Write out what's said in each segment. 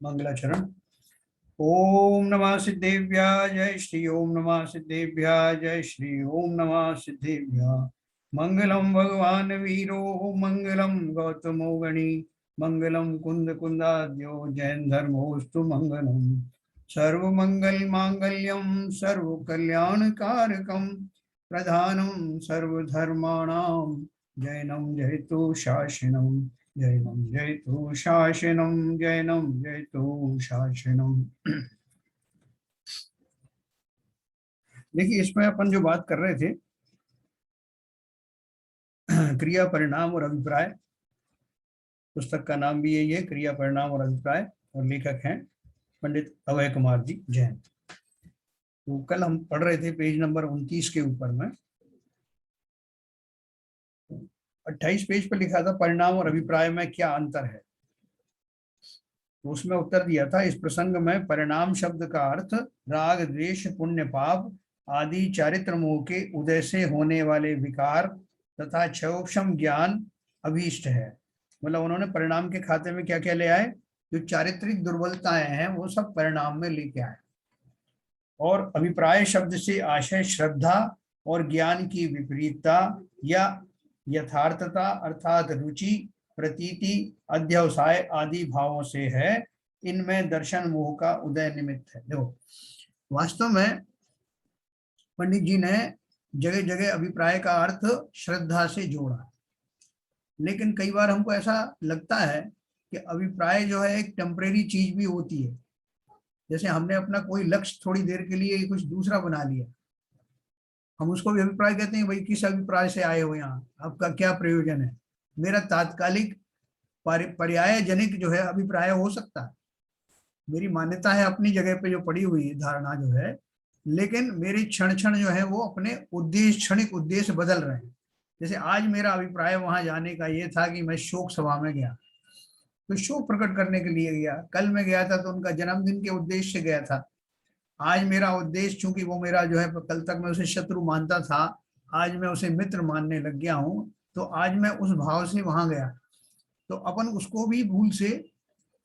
मंगलाचरण। ओम नमः सिद्धेभ्याय जय श्री ओम नमः सिद्धेभ्याय जय श्री ओम नमः सिद्धेभ्याय। मंगलम भगवान वीरो मंगलम गौतमो गणी मंगलम कुंद कुंदाद्यो जैन धर्मोस्तु मंगलम। सर्व मंगल मांगल्यम सर्व कल्याण कारकम प्रधानम सर्वधर्माणाम जैनम जयतु शासनम जैनम जयतु शासनम जैनम जयतु शासनम। देखिए, इसमें अपन जो बात कर रहे थे क्रिया परिणाम और अभिप्राय, पुस्तक का नाम भी यही है, क्रिया परिणाम और अभिप्राय, और लेखक हैं पंडित अभय कुमार जी जैन। तो कल हम पढ़ रहे थे पेज नंबर 29 के ऊपर में 28 पेज पर लिखा था परिणाम और अभिप्राय में क्या अंतर है। तो उसमें उत्तर दिया था, इस प्रसंग में परिणाम शब्द का अर्थ राग द्वेष पुण्य पाप आदि चारित्र मोह के उदय से होने वाले विकार तथा क्षयोक्षम ज्ञान अभीष्ट है। मतलब उन्होंने परिणाम के खाते में क्या क्या ले आए, जो चारित्रिक दुर्बलताएं हैं वो सब परिणाम में लेके आए। और अभिप्राय शब्द से आशय श्रद्धा और ज्ञान की विपरीतता या यथार्थता अर्थात रुचि प्रतीति अध्यवसाय आदि भावों से है। इनमें दर्शन मोह का उदय निमित्त है। देखो, वास्तव में पंडित जी ने जगह जगह अभिप्राय का अर्थ श्रद्धा से जोड़ा, लेकिन कई बार हमको ऐसा लगता है कि अभिप्राय जो है एक टेम्परेरी चीज भी होती है। जैसे हमने अपना कोई लक्ष्य थोड़ी देर के लिए कुछ दूसरा बना लिया, हम उसको भी अभिप्राय कहते हैं। भाई किस अभिप्राय से आए हो यहाँ, आपका क्या प्रयोजन है। मेरा तात्कालिक पर्याय जनिक जो है अभिप्राय हो सकता है, मेरी मान्यता है अपनी जगह पे जो पड़ी हुई धारणा जो है, लेकिन मेरे क्षण क्षण जो है वो अपने उद्देश्य क्षणिक उद्देश्य बदल रहे हैं। जैसे आज मेरा अभिप्राय वहां जाने का ये था कि मैं शोक सभा में गया, तो शोक प्रकट करने के लिए गया। कल मैं गया था तो उनका जन्मदिन के उद्देश्य से गया था। आज मेरा उद्देश्य, चूंकि वो मेरा जो है कल तक मैं उसे शत्रु मानता था, आज मैं उसे मित्र मानने लग गया हूँ, तो आज मैं उस भाव से वहां गया। तो अपन उसको भी भूल से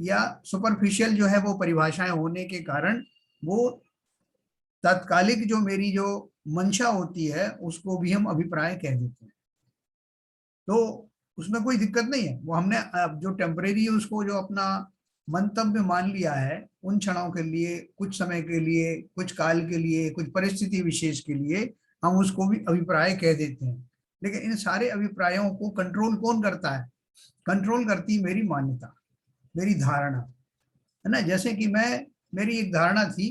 या सुपरफिशियल जो है वो परिभाषाएं होने के कारण वो तात्कालिक जो मेरी जो मंशा होती है उसको भी हम अभिप्राय कह देते हैं। तो उसमें कोई दिक्कत नहीं है। वो हमने जो टेम्परेरी है उसको जो अपना मंतव्य मान लिया है, उन क्षणों के लिए, कुछ समय के लिए, कुछ काल के लिए, कुछ परिस्थिति विशेष के लिए हम उसको भी अभिप्राय कह देते हैं। लेकिन इन सारे अभिप्रायों को कंट्रोल कौन करता है? कंट्रोल करती मेरी मान्यता, मेरी धारणा, है ना। जैसे कि मेरी एक धारणा थी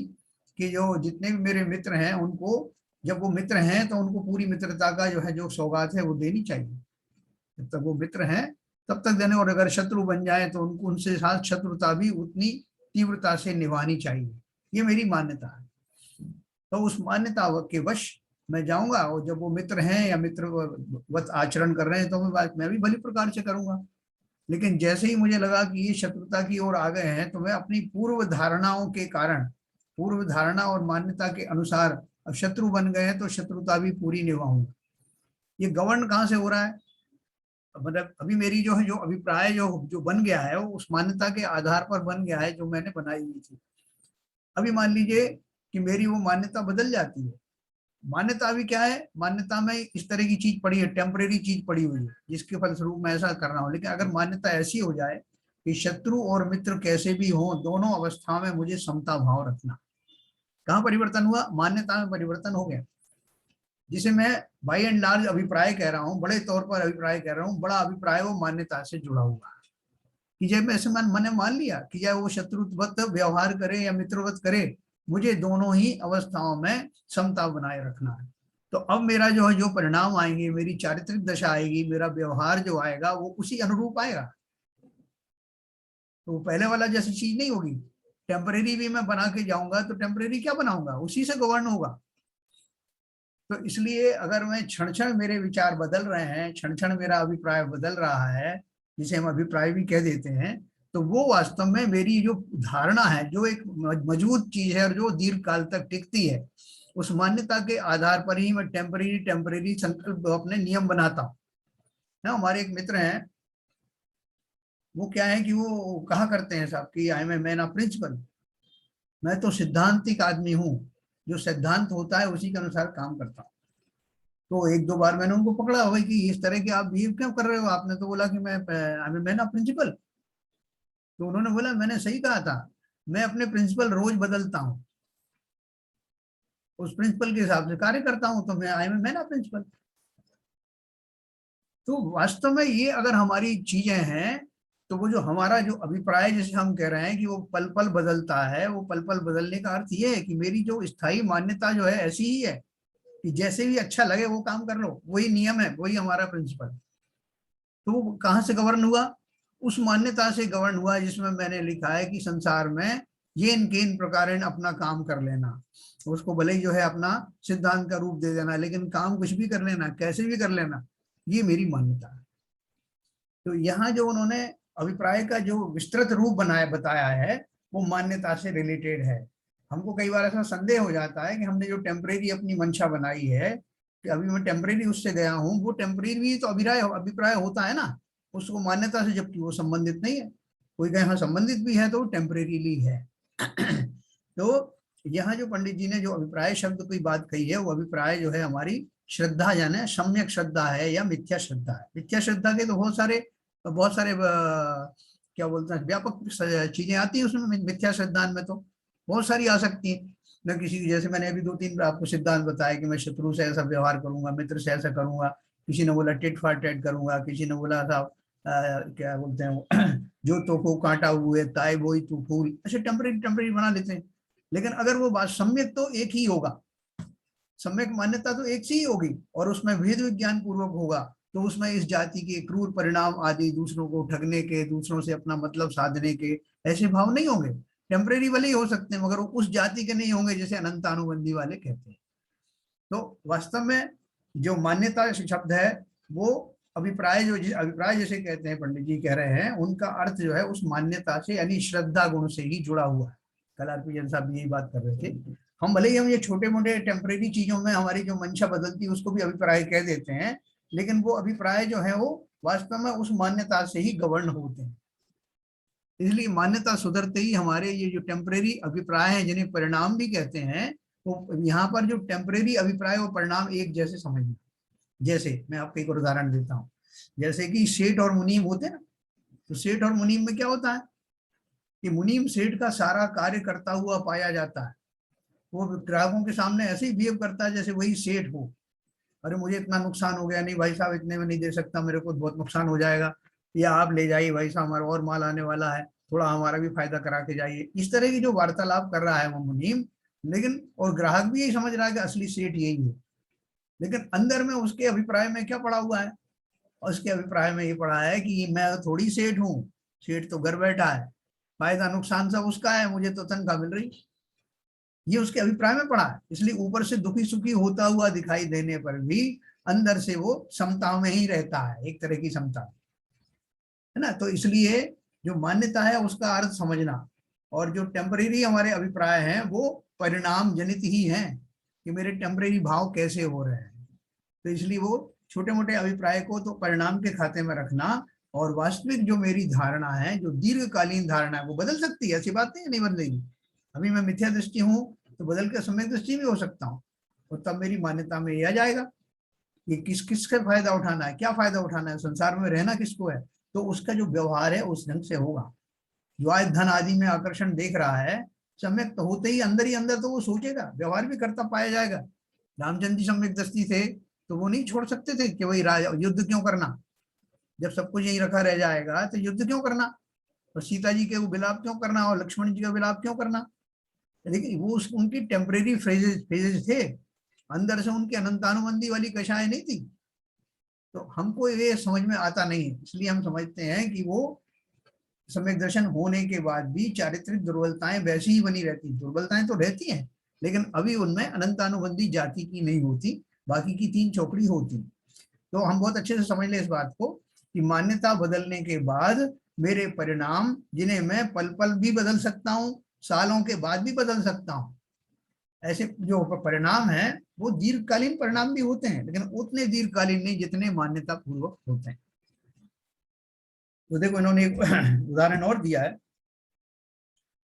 कि जो जितने भी मेरे मित्र हैं उनको, जब वो मित्र हैं तो उनको पूरी मित्रता का जो है जो सौगात है वो देनी चाहिए। जब तक वो मित्र हैं तब तक देने, और अगर शत्रु बन जाए तो उनको उनसे साथ शत्रुता भी उतनी तीव्रता से निभानी चाहिए। ये मेरी मान्यता है। तो उस मान्यता के वश मैं जाऊंगा, और जब वो मित्र हैं या मित्र वत आचरण कर रहे हैं तो मैं भी भली प्रकार से करूंगा। लेकिन जैसे ही मुझे लगा कि ये शत्रुता की ओर आ गए हैं, तो मैं अपनी पूर्व धारणाओं के कारण, पूर्व धारणा और मान्यता के अनुसार अब शत्रु बन गए हैं तो शत्रुता भी पूरी निभाऊंगा। ये गवर्न कहाँ से हो रहा है? मतलब अभी मेरी जो है जो अभिप्राय जो जो बन गया है वो उस मान्यता के आधार पर बन गया है जो मैंने बनाई हुई थी। अभी मान लीजिए कि मेरी वो मान्यता बदल जाती है। मान्यता अभी क्या है? मान्यता में इस तरह की चीज पड़ी है, टेम्परेरी चीज पड़ी हुई है जिसके फलस्वरूप मैं ऐसा कर रहा हूँ। लेकिन अगर मान्यता ऐसी हो जाए कि शत्रु और मित्र कैसे भी हो, दोनों अवस्थाओं में मुझे समता भाव रखना, कहाँ परिवर्तन हुआ? मान्यता में परिवर्तन हो गया। जिसे मैं बाई एंड लार्ज अभिप्राय कह रहा हूँ, बड़े तौर पर अभिप्राय कह रहा हूँ, बड़ा अभिप्राय वो मान्यता से जुड़ा हुआ है। कि जब ऐसे मैंने मान लिया कि चाहे वो शत्रुवत व्यवहार करे या मित्रवत करे, मुझे दोनों ही अवस्थाओं में समता बनाए रखना है। तो अब मेरा जो है जो परिणाम आएंगे, मेरी चारित्रिक दशा आएगी, मेरा व्यवहार जो आएगा वो उसी अनुरूप आएगा। तो पहले वाला जैसी चीज नहीं होगी। टेम्परेरी भी मैं बना के जाऊंगा तो टेम्परेरी क्या बनाऊंगा, उसी से गवर्न होगा। तो इसलिए अगर मैं क्षण क्षण मेरे विचार बदल रहे हैं, क्षण क्षण मेरा अभिप्राय बदल रहा है, जिसे हम अभिप्राय भी कह देते हैं, तो वो वास्तव में मेरी जो धारणा है, जो एक मजबूत चीज है और जो दीर्घ काल तक टिकती है, उस मान्यता के आधार पर ही मैं टेम्परेरी टेम्परेरी संकल्प अपने नियम बनाता हूँ। हमारे एक मित्र हैं, वो क्या है कि वो कहा करते हैं साहब कि I am a man of principle, मैं तो सिद्धांतिक आदमी हूँ, जो सिद्धांत होता है उसी के अनुसार काम करता हूँ। तो एक दो बार मैंने उनको पकड़ा भाई कि इस तरह के आप बिहेव क्यों कर रहे हो, आपने तो बोला कि मैं I am a man of principle. तो उन्होंने बोला मैंने सही कहा था, मैं अपने प्रिंसिपल रोज बदलता हूँ, उस प्रिंसिपल के हिसाब से कार्य करता हूँ, तो मैं I am a man of principle. तो वास्तव में ये अगर हमारी चीजें हैं, तो वो जो हमारा जो अभिप्राय जैसे हम कह रहे हैं कि वो पल पल बदलता है, वो पल पल बदलने का अर्थ ये है कि मेरी जो स्थायी मान्यता जो है ऐसी ही है कि जैसे भी अच्छा लगे वो काम कर लो, वही नियम है, वही हमारा प्रिंसिपल। तो वो कहाँ से गवर्न हुआ, उस मान्यता से गवर्न हुआ जिसमें मैंने लिखा है कि संसार में ये इनके इन प्रकार अपना काम कर लेना, उसको भले ही जो है अपना सिद्धांत का रूप दे देना, लेकिन काम कुछ भी कर लेना, कैसे भी कर लेना, ये मेरी मान्यता है। तो यहाँ जो उन्होंने अभिप्राय का जो विस्तृत रूप बनाया बताया है वो मान्यता से रिलेटेड है। हमको कई बार ऐसा संदेह हो जाता है कि हमने जो टेम्परेरी अपनी मंशा बनाई है कि अभी मैं टेम्परेरी उससे गया हूँ, वो टेम्परेरी तो अभिप्राय होता है ना उसको मान्यता से, जबकि वो संबंधित नहीं है। कोई कहे हाँ संबंधित भी है तो टेम्परेरीली है। तो यहाँ जो पंडित जी ने जो अभिप्राय शब्द की बात कही है, वो अभिप्राय जो है हमारी श्रद्धा यानी सम्यक श्रद्धा है या मिथ्या श्रद्धा है। मिथ्या श्रद्धा के तो बहुत सारे क्या बोलते हैं व्यापक चीजें आती है उसमें, मिथ्या सिद्धांत में तो बहुत सारी आ सकती है। न किसी जैसे मैंने अभी दो तीन आपको सिद्धांत बताया कि मैं शत्रु से ऐसा व्यवहार करूंगा, मित्र से ऐसा करूंगा, किसी ने बोला टिट फॉर टैट करूंगा, किसी ने बोला था क्या बोलते हैं जो तो को कांटा हुए ताए बोई तू फूल, ऐसे टेम्परेरी टेम्परेरी बना लेते हैं। लेकिन अगर वो बात सम्यक तो एक ही होगा, सम्यक मान्यता तो एक सी ही होगी और उसमें वेद विज्ञान पूर्वक होगा, तो उसमें इस जाति के क्रूर परिणाम आदि, दूसरों को ठगने के, दूसरों से अपना मतलब साधने के ऐसे भाव नहीं होंगे। टेम्परेरी वाले ही हो सकते हैं मगर वो उस जाति के नहीं होंगे जैसे अनंत अनुबंधी वाले कहते हैं। तो वास्तव में जो मान्यता शब्द है वो अभिप्राय, जो अभिप्राय जैसे कहते हैं पंडित जी कह रहे हैं, उनका अर्थ जो है उस मान्यता से यानी श्रद्धा गुण से ही जुड़ा हुआ है। कल आरपी साहब भी यही बात कर रहे थे। हम भले ही हम ये छोटे मोटे टेम्परेरी चीजों में हमारी जो मंशा बदलती है उसको भी अभिप्राय कह देते हैं, लेकिन वो अभिप्राय जो है वो वास्तव में उस मान्यता से ही गवर्न होते हैं। इसलिए मान्यता सुधरते ही हमारे ये जो टेम्परेरी अभिप्राय हैं जिन्हें परिणाम भी कहते हैं, वो यहाँ पर जो टेम्परेरी अभिप्राय और परिणाम एक जैसे समझना। जैसे मैं आपको एक और उदाहरण देता हूँ, जैसे कि सेठ और मुनीम होते हैं ना, तो सेठ और मुनीम में क्या होता है कि मुनीम सेठ का सारा कार्य करता हुआ पाया जाता है, वो ग्राहकों के सामने ऐसे ही बिहेव करता है जैसे वही सेठ हो। अरे मुझे इतना नुकसान हो गया, नहीं भाई साहब इतने में नहीं दे सकता, मेरे को बहुत नुकसान हो जाएगा, या आप ले जाइए भाई साहब हमारा और माल आने वाला है, थोड़ा हमारा भी फायदा करा के जाइए। इस तरह की जो वार्तालाप कर रहा है वो मुनीम, लेकिन और ग्राहक भी यही समझ रहा है कि असली सेठ यही है, लेकिन अंदर में उसके अभिप्राय में क्या पड़ा हुआ है, और उसके अभिप्राय में ये पड़ा है कि मैं थोड़ी सेठ हूँ, सेठ तो घर बैठा है, फायदा नुकसान सब उसका है, मुझे तो तनख्वाह मिल रही। ये उसके अभिप्राय में पड़ा है, इसलिए ऊपर से दुखी सुखी होता हुआ दिखाई देने पर भी अंदर से वो समता में ही रहता है, एक तरह की समता है ना। तो इसलिए जो मान्यता है उसका अर्थ समझना, और जो टेम्परेरी हमारे अभिप्राय हैं वो परिणाम जनित ही हैं कि मेरे टेम्परेरी भाव कैसे हो रहे हैं। तो इसलिए वो छोटे मोटे अभिप्राय को तो परिणाम के खाते में रखना, और वास्तविक जो मेरी धारणा है, जो दीर्घकालीन धारणा है, वो बदल सकती है, ऐसी बात नहीं बदलेगी। अभी मैं मिथ्या दृष्टि हूँ तो बदल के सम्यक दृष्टि भी हो सकता हूँ, और तब मेरी मान्यता में यह आ जाएगा कि किस किस का फायदा उठाना है, क्या फायदा उठाना है, संसार में रहना किसको है, तो उसका जो व्यवहार है उस ढंग से होगा। जो आज धन आदि में आकर्षण देख रहा है, सम्यक तो होते ही अंदर तो वो सोचेगा, व्यवहार भी करता पाया जाएगा। रामचंद्र जी सम्यक दृष्टि थे तो वो नहीं छोड़ सकते थे कि वही युद्ध क्यों करना, जब सब कुछ यही रखा रह जाएगा तो युद्ध क्यों करना, और सीता जी के वो विलाप क्यों करना और लक्ष्मण जी का विलाप क्यों करना। लेकिन वो उनकी टेम्परेरी फेजेज थे, अंदर से उनकी अनंतानुबंधी वाली कषाय नहीं थी। तो हमको ये समझ में आता नहीं है, इसलिए हम समझते हैं कि वो सम्यक दर्शन होने के बाद भी चारित्रिक दुर्बलताएं वैसी ही बनी रहती, दुर्बलताएं तो रहती हैं लेकिन अभी उनमें अनंतानुबंधी जाति की नहीं होती, बाकी की तीन चौकड़ी होती। तो हम बहुत अच्छे से समझ लें इस बात को कि मान्यता बदलने के बाद मेरे परिणाम, जिन्हें मैं पल पल भी बदल सकता हूँ, सालों के बाद भी बदल सकता हूँ, ऐसे जो परिणाम है वो दीर्घकालीन परिणाम भी होते हैं, लेकिन उतने दीर्घकालीन नहीं जितने मान्यता पूर्वक होते हैं। तो देखो इन्होंने एक उदाहरण और दिया है,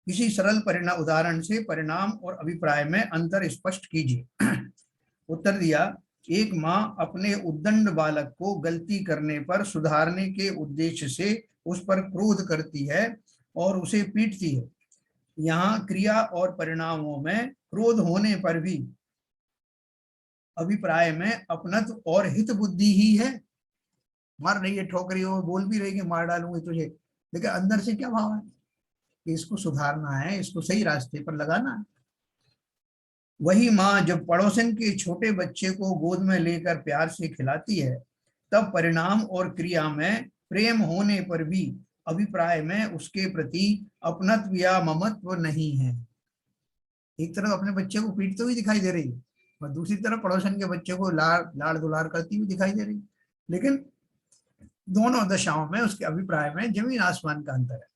किसी सरल परिणाम उदाहरण से परिणाम और अभिप्राय में अंतर स्पष्ट कीजिए। उत्तर दिया, एक माँ अपने उद्दंड बालक को गलती करने पर सुधारने के उद्देश्य से उस पर क्रोध करती है और उसे पीटती है। यहाँ क्रिया और परिणामों में क्रोध होने पर भी अभिप्राय में अपनत्व और हित बुद्धि ही है। मार रही है, ठोक रही हो, बोल भी रही कि मार डालूंगी तुझे, लेकिन अंदर से क्या भाव है कि इसको सुधारना है, इसको सही रास्ते पर लगाना है। वही माँ जब पड़ोसन के छोटे बच्चे को गोद में लेकर प्यार से खिलाती है, तब परिणाम और क्रिया में प्रेम होने पर भी अभिप्राय में उसके प्रति अपनत्व या ममत्व नहीं है। एक तरफ अपने बच्चे को पीटते हुए दिखाई दे रही है और दूसरी तरफ पड़ोसन के बच्चे को लाड़ दुलार करती हुई दिखाई दे रही है, लेकिन दोनों दशाओं में उसके अभिप्राय में जमीन आसमान का अंतर है।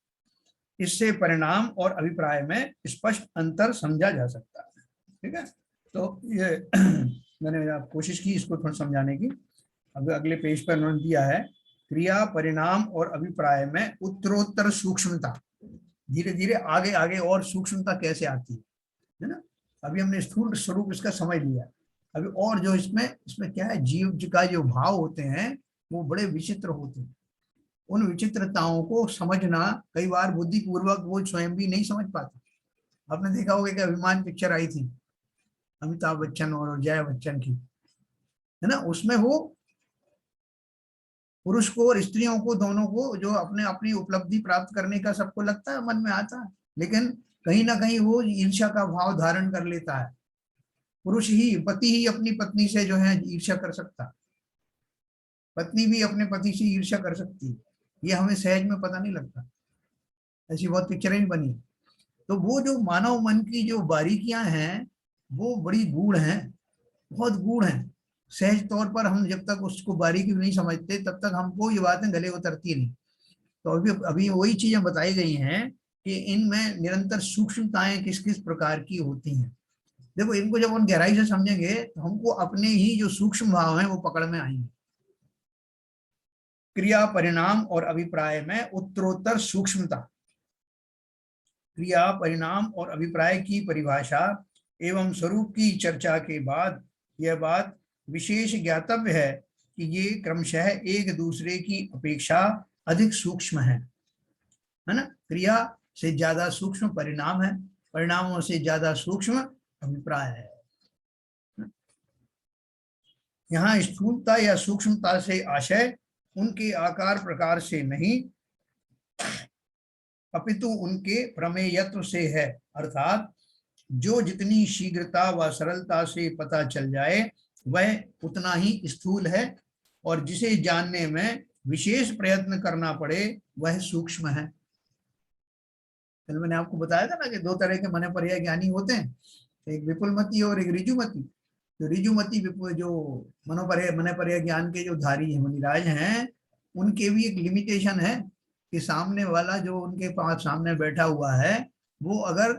इससे परिणाम और अभिप्राय में स्पष्ट अंतर समझा जा सकता है। ठीक है, तो ये मैंने कोशिश की इसको थोड़ा समझाने की। अब अगले पेज पर उन्होंने दिया है, क्रिया परिणाम और अभिप्राय में उत्तरोत्तर सूक्ष्मता, धीरे धीरे आगे आगे और सूक्ष्मता कैसे आती है ना। अभी हमने स्थूल स्वरूप इसका समझ लिया, अभी और जो इसमें क्या है, जीव का जो भाव होते हैं वो बड़े विचित्र होते हैं। उन विचित्रताओं को समझना कई बार बुद्धि पूर्वक वो स्वयं भी नहीं समझ पाते। आपने देखा होगा कि अभिमान पिक्चर आई थी अमिताभ बच्चन और जया बच्चन की, है ना। उसमें वो पुरुष को और स्त्रियों को, दोनों को, जो अपने अपनी उपलब्धि प्राप्त करने का सबको लगता है, मन में आता है, लेकिन कहीं ना कहीं वो ईर्ष्या का भाव धारण कर लेता है। पुरुष ही, पति ही अपनी पत्नी से जो है ईर्ष्या कर सकता है, पत्नी भी अपने पति से ईर्ष्या कर सकती है। ये हमें सहज में पता नहीं लगता, ऐसी बहुत पिक्चरें भी बनी। तो वो जो मानव मन की जो बारीकियां हैं वो बड़ी गूढ़ हैं, बहुत गूढ़ हैं। सहज तौर पर हम जब तक उसको बारीकी नहीं समझते तब तक हमको ये बातें गले उतरती नहीं। तो अभी अभी वही चीजें बताई गई हैं कि इनमें निरंतर सूक्ष्मताएं किस किस प्रकार की होती हैं। देखो इनको जब हम गहराई से समझेंगे तो हमको अपने ही जो सूक्ष्म भाव हैं वो पकड़ में आएंगे। क्रिया परिणाम और अभिप्राय में उत्तरोत्तर सूक्ष्मता, क्रिया परिणाम और अभिप्राय की परिभाषा एवं स्वरूप की चर्चा के बाद यह बात विशेष ज्ञातव्य है कि ये क्रमशः एक दूसरे की अपेक्षा अधिक सूक्ष्म है ना। क्रिया से ज्यादा सूक्ष्म परिणाम है, परिणामों से ज्यादा सूक्ष्म अभिप्राय है। यहाँ स्थूलता या सूक्ष्मता से आशय उनके आकार प्रकार से नहीं अपितु उनके प्रमेयत्व से है, अर्थात जो जितनी शीघ्रता व सरलता से पता चल जाए वह उतना ही स्थूल है, और जिसे जानने में विशेष प्रयत्न करना पड़े वह सूक्ष्म है। कल मैंने आपको बताया था ना कि दो तरह के मने पर्याय ज्ञानी होते हैं, एक विपुलमती और एक ऋजुमती। जो ऋजुमती जो मने पर्याय ज्ञान के जो धारी है, मुनिराज हैं, उनके भी एक लिमिटेशन है कि सामने वाला जो उनके पास सामने बैठा हुआ है वो अगर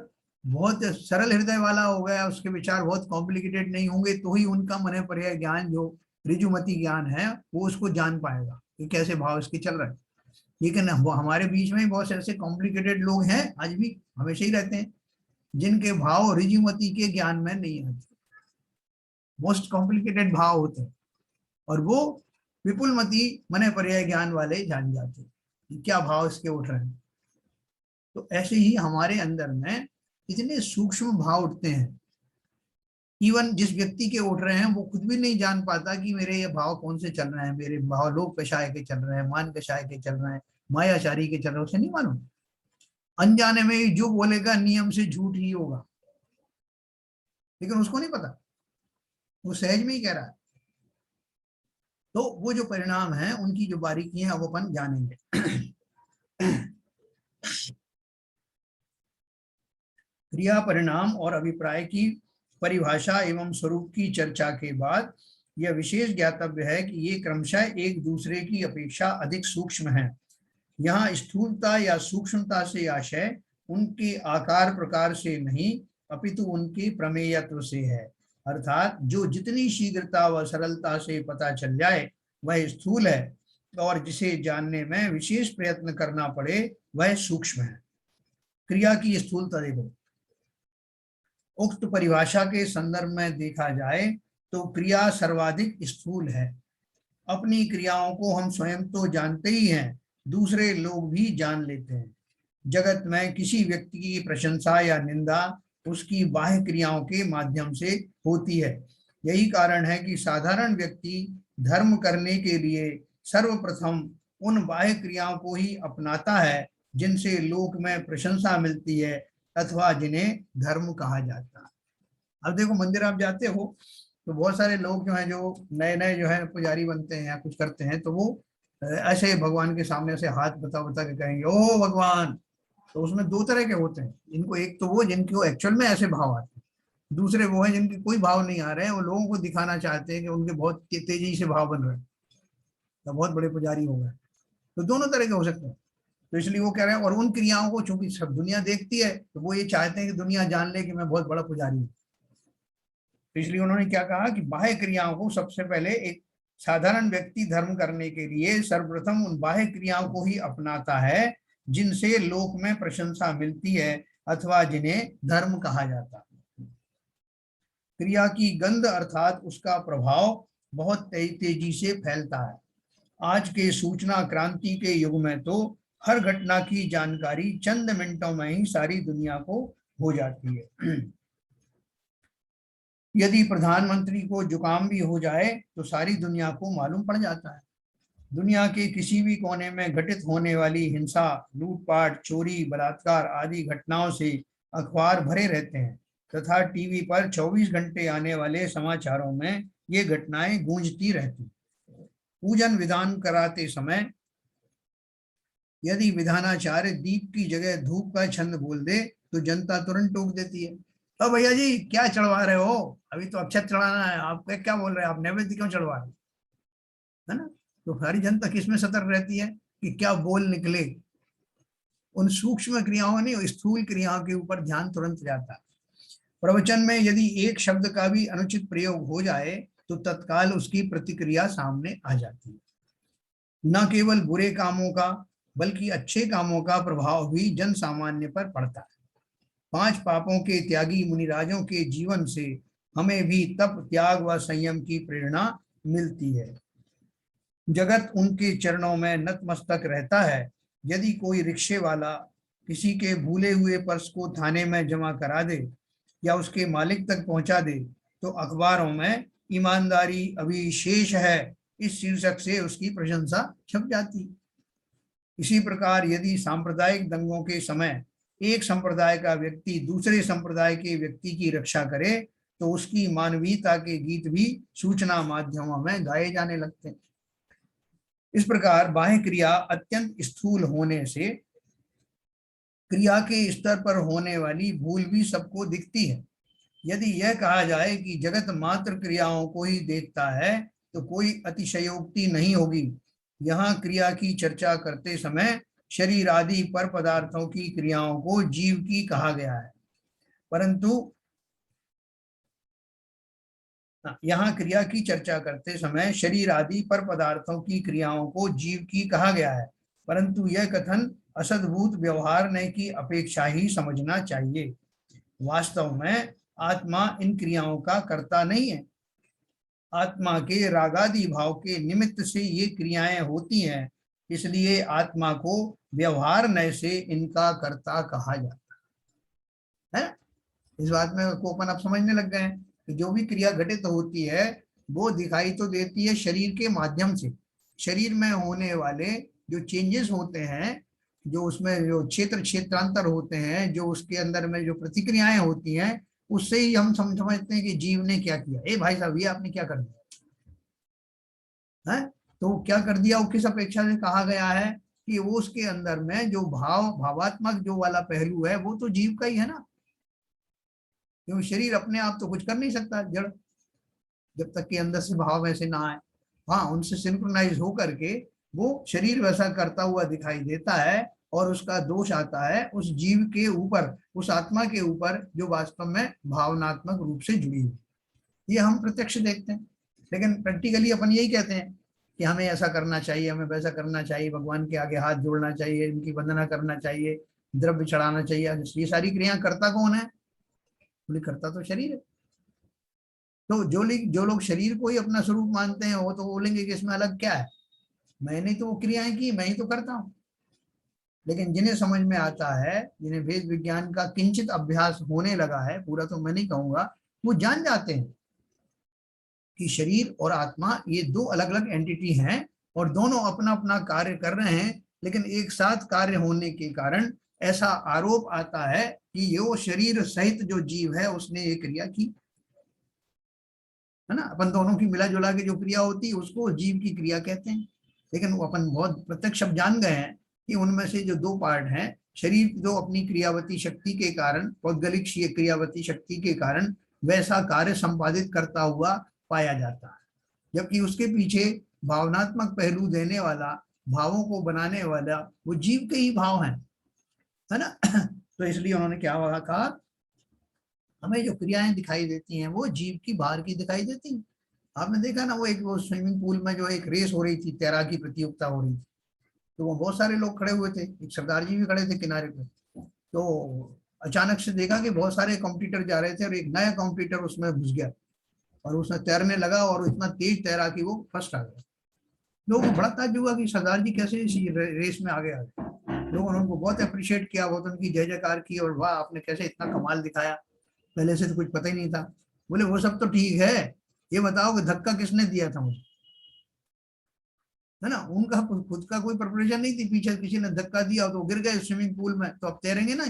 बहुत सरल हृदय वाला हो गया, उसके विचार बहुत कॉम्प्लिकेटेड नहीं होंगे, तो ही उनका मने पर्याय ज्ञान जो ऋजुमती ज्ञान है वो उसको जान पाएगा कि कैसे भाव इसके चल रहे हैं। लेकिन वो हमारे बीच में बहुत ऐसे कॉम्प्लिकेटेड लोग हैं, आज भी हमेशा ही रहते हैं, जिनके भाव ऋजुमती के ज्ञान में नहीं आते, मोस्ट कॉम्प्लिकेटेड भाव होते हैं, और वो विपुलमती मने पर्याय ज्ञान वाले जान जाते हैं क्या भाव इसके उठ रहे हैं। तो ऐसे ही हमारे अंदर में इतने सूक्ष्म भाव उठते हैं, इवन जिस व्यक्ति के उठ रहे हैं वो खुद भी नहीं जान पाता कि मेरे ये भाव कौन से चल रहे हैं, मेरे भाव लोभ कषाय के चल रहे हैं, मान कषाय के चल रहे हैं, मायाचारी के चल रहे हैं, उसे नहीं मालूम। अनजाने में ही जो बोलेगा नियम से झूठ ही होगा, लेकिन उसको नहीं पता, वो सहज में ही कह रहा है। तो वो जो परिणाम है उनकी जो बारीकियां हैं वो अपन जानेंगे। क्रिया परिणाम और अभिप्राय की परिभाषा एवं स्वरूप की चर्चा के बाद यह विशेष ज्ञातव्य है कि ये क्रमशः एक दूसरे की अपेक्षा अधिक सूक्ष्म है। यहाँ स्थूलता या सूक्ष्मता से आशय उनके आकार प्रकार से नहीं अपितु उनके प्रमेयत्व से है, अर्थात जो जितनी शीघ्रता व सरलता से पता चल जाए वह स्थूल है, और जिसे जानने में विशेष प्रयत्न करना पड़े वह सूक्ष्म है। क्रिया की स्थूलता देखो, उक्त परिभाषा के संदर्भ में देखा जाए तो क्रिया सर्वाधिक स्थूल है। अपनी क्रियाओं को हम स्वयं तो जानते ही हैं, दूसरे लोग भी जान लेते हैं। जगत में किसी व्यक्ति की प्रशंसा या निंदा उसकी बाह्य क्रियाओं के माध्यम से होती है। यही कारण है कि साधारण व्यक्ति धर्म करने के लिए सर्वप्रथम उन बाह्य क्रियाओं को ही अपनाता है जिनसे लोक में प्रशंसा मिलती है अथवा जिन्हें धर्म कहा जाता है। अब देखो, मंदिर आप जाते हो तो बहुत सारे लोग जो हैं, जो नए नए जो है पुजारी बनते हैं या कुछ करते हैं, तो वो ऐसे भगवान के सामने से हाथ बता बता के कहेंगे ओ भगवान। तो उसमें दो तरह के होते हैं, इनको एक तो वो जिनको एक्चुअल में ऐसे भाव आते हैं, दूसरे वो हैं जिनके कोई भाव नहीं आ रहे हैं, वो लोगों को दिखाना चाहते हैं कि उनके बहुत तेजी से भाव बन रहे हैं, तो बहुत बड़े पुजारी हो गए। तो दोनों तरह के हो सकते हैं। तो इसलिए वो कह रहे हैं, और उन क्रियाओं को चूंकि सब दुनिया देखती है तो वो ये चाहते हैं कि दुनिया जान ले कि मैं बहुत बड़ा पुजारी हूँ। तो इसलिए उन्होंने क्या कहा कि बाह्य क्रियाओं को सबसे पहले एक साधारण व्यक्ति धर्म करने के लिए सर्वप्रथम उन बाह्य क्रियाओं को ही अपनाता है जिनसे लोक में प्रशंसा मिलती है अथवा जिन्हें धर्म कहा जाता है। क्रिया की गंध अर्थात उसका प्रभाव बहुत तेजी से फैलता है। आज के सूचना क्रांति के युग में तो हर घटना की जानकारी चंद मिनटों में ही सारी दुनिया को हो जाती है। यदि प्रधानमंत्री को जुकाम भी हो जाए तो सारी दुनिया को मालूम पड़ जाता है। दुनिया के किसी भी कोने में घटित होने वाली हिंसा, लूटपाट, चोरी, बलात्कार आदि घटनाओं से अखबार भरे रहते हैं तथा टीवी पर 24 घंटे आने वाले समाचारों में ये घटनाएं गूंजती रहती। पूजन विधान कराते समय यदि विधानाचार्य दीप की जगह धूप का छंद बोल दे तो जनता तुरंत टोक देती है, तो भैया जी क्या चढ़वा रहे हो, अभी तो अक्षत चढ़ाना है, आप क्या बोल रहे हैं, आप नैवेद्य क्यों चढ़वा रहे है ना। तो सारी जनता किसमें सतर्क रहती है कि क्या बोल निकले। उन सूक्ष्म क्रियाओं नहीं, स्थूल क्रियाओं के ऊपर ध्यान तुरंत जाता है। प्रवचन में यदि एक शब्द का भी अनुचित प्रयोग हो जाए तो तत्काल उसकी प्रतिक्रिया सामने आ जाती है। न केवल बुरे कामों का बल्कि अच्छे कामों का प्रभाव भी जन सामान्य पर पड़ता है। 5 पापों के त्यागी मुनिराजों के जीवन से हमें भी तप, त्याग व संयम की प्रेरणा मिलती है। जगत उनके चरणों में नतमस्तक रहता है। यदि कोई रिक्शे वाला किसी के भूले हुए पर्स को थाने में जमा करा दे या उसके मालिक तक पहुंचा दे तो अखबारों में ईमानदारी अभी शेष है इस शीर्षक से उसकी प्रशंसा छप जाती। इसी प्रकार यदि सांप्रदायिक दंगों के समय एक संप्रदाय का व्यक्ति दूसरे संप्रदाय के व्यक्ति की रक्षा करे तो उसकी मानवीयता के गीत भी सूचना माध्यमों में गाए जाने लगते हैं। इस प्रकार बाह्य क्रिया अत्यंत स्थूल होने से क्रिया के स्तर पर होने वाली भूल भी सबको दिखती है। यदि यह कहा जाए कि जगत मात्र क्रियाओं को ही देखता है तो कोई अतिशयोक्ति नहीं होगी। यहाँ क्रिया की चर्चा करते समय शरीर आदि पर पदार्थों की क्रियाओं को जीव की कहा गया है, परंतु यहाँ क्रिया की चर्चा करते समय शरीर आदि पर पदार्थों की क्रियाओं को जीव की कहा गया है, परंतु यह कथन असद्भूत व्यवहार ने की अपेक्षा ही समझना चाहिए। वास्तव में आत्मा इन क्रियाओं का कर्ता नहीं है। आत्मा के रागादि भाव के निमित्त से ये क्रियाएं होती हैं, इसलिए आत्मा को व्यवहार नय से इनका कर्ता कहा जाता है। इस बात में को अपन आप समझने लग गए हैं कि जो भी क्रिया घटित होती है वो दिखाई तो देती है शरीर के माध्यम से। शरीर में होने वाले जो चेंजेस होते हैं, जो उसमें जो क्षेत्रांतर होते हैं, जो उसके अंदर में जो प्रतिक्रियाएं होती हैं, उससे ही हम समझते हैं कि जीव ने क्या किया। ए भाई साहब, ये आपने क्या कर दिया है, तो क्या कर दिया, वो किस अपेक्षा से कहा गया है कि वो उसके अंदर में जो भावात्मक जो वाला पहलू है वो तो जीव का ही है ना, क्योंकि शरीर अपने आप तो कुछ कर नहीं सकता जड़, जब तक कि अंदर से भाव ऐसे ना आए। हाँ, उनसे सिंक्रोनाइज होकर के वो शरीर वैसा करता हुआ दिखाई देता है और उसका दोष आता है उस जीव के ऊपर, उस आत्मा के ऊपर जो वास्तव में भावनात्मक रूप से जुड़ी हुई। ये हम प्रत्यक्ष देखते हैं, लेकिन प्रैक्टिकली अपन यही कहते हैं कि हमें ऐसा करना चाहिए, हमें वैसा करना चाहिए, भगवान के आगे हाथ जोड़ना चाहिए, इनकी वंदना करना चाहिए, द्रव्य चढ़ाना चाहिए, ये सारी क्रियाएं करता कौन है? बोले करता तो शरीर है। तो जो लोग शरीर को ही अपना स्वरूप मानते हैं वो तो बोलेंगे कि इसमें अलग क्या है, मैंने तो वो क्रियाएं की, मैं ही तो करता हूँ। लेकिन जिन्हें समझ में आता है, जिन्हें वेद विज्ञान का किंचित अभ्यास होने लगा है, पूरा तो मैं नहीं कहूंगा, वो जान जाते हैं कि शरीर और आत्मा ये दो अलग अलग एंटिटी हैं और दोनों अपना अपना कार्य कर रहे हैं, लेकिन एक साथ कार्य होने के कारण ऐसा आरोप आता है कि ये वो शरीर सहित जो जीव है उसने ये क्रिया की, है ना। अपन दोनों की मिला जुला के जो क्रिया होती है उसको जीव की क्रिया कहते हैं। लेकिन वो अपन बहुत प्रत्यक्ष अब जान गए हैं कि उनमें से जो दो पार्ट हैं, शरीर जो अपनी क्रियावती शक्ति के कारण, पौद्गलिक क्रियावती शक्ति के कारण वैसा कार्य संपादित करता हुआ पाया जाता है, जबकि उसके पीछे भावनात्मक पहलू देने वाला, भावों को बनाने वाला वो जीव के ही भाव हैं, है ना। तो इसलिए उन्होंने क्या कहा, हमें जो क्रियाएं दिखाई देती हैं वो जीव की बाहर की दिखाई देती हैं। आपने देखा ना, वो स्विमिंग पूल में जो एक रेस हो रही थी, तैराकी प्रतियोगिता हो रही थी, तो वो बहुत सारे लोग खड़े हुए थे, एक सरदार जी भी खड़े थे किनारे पे। तो अचानक से देखा कि बहुत सारे कंप्यूटर जा रहे थे और एक नया कंप्यूटर उसमें घुस गया और उसने तैरने लगा और इतना तेज तैरा कि वो फर्स्ट आ गया। लोगों को बड़ा ताज्जुब हुआ कि सरदार जी कैसे इस रेस में आगे आ गए। लोगों ने उनको बहुत अप्रिशिएट किया, बहुत उनकी जय जयकार की, और वाह आपने कैसे इतना कमाल दिखाया, पहले से तो कुछ पता ही नहीं था। बोले वो सब तो ठीक है, ये बताओ कि धक्का किसने दिया था मुझे, है ना। उनका खुद का कोई प्रिपरेशन नहीं थी, पीछे किसी ने धक्का दिया तो गिर गए स्विमिंग पूल में, तो अब तैरेंगे ना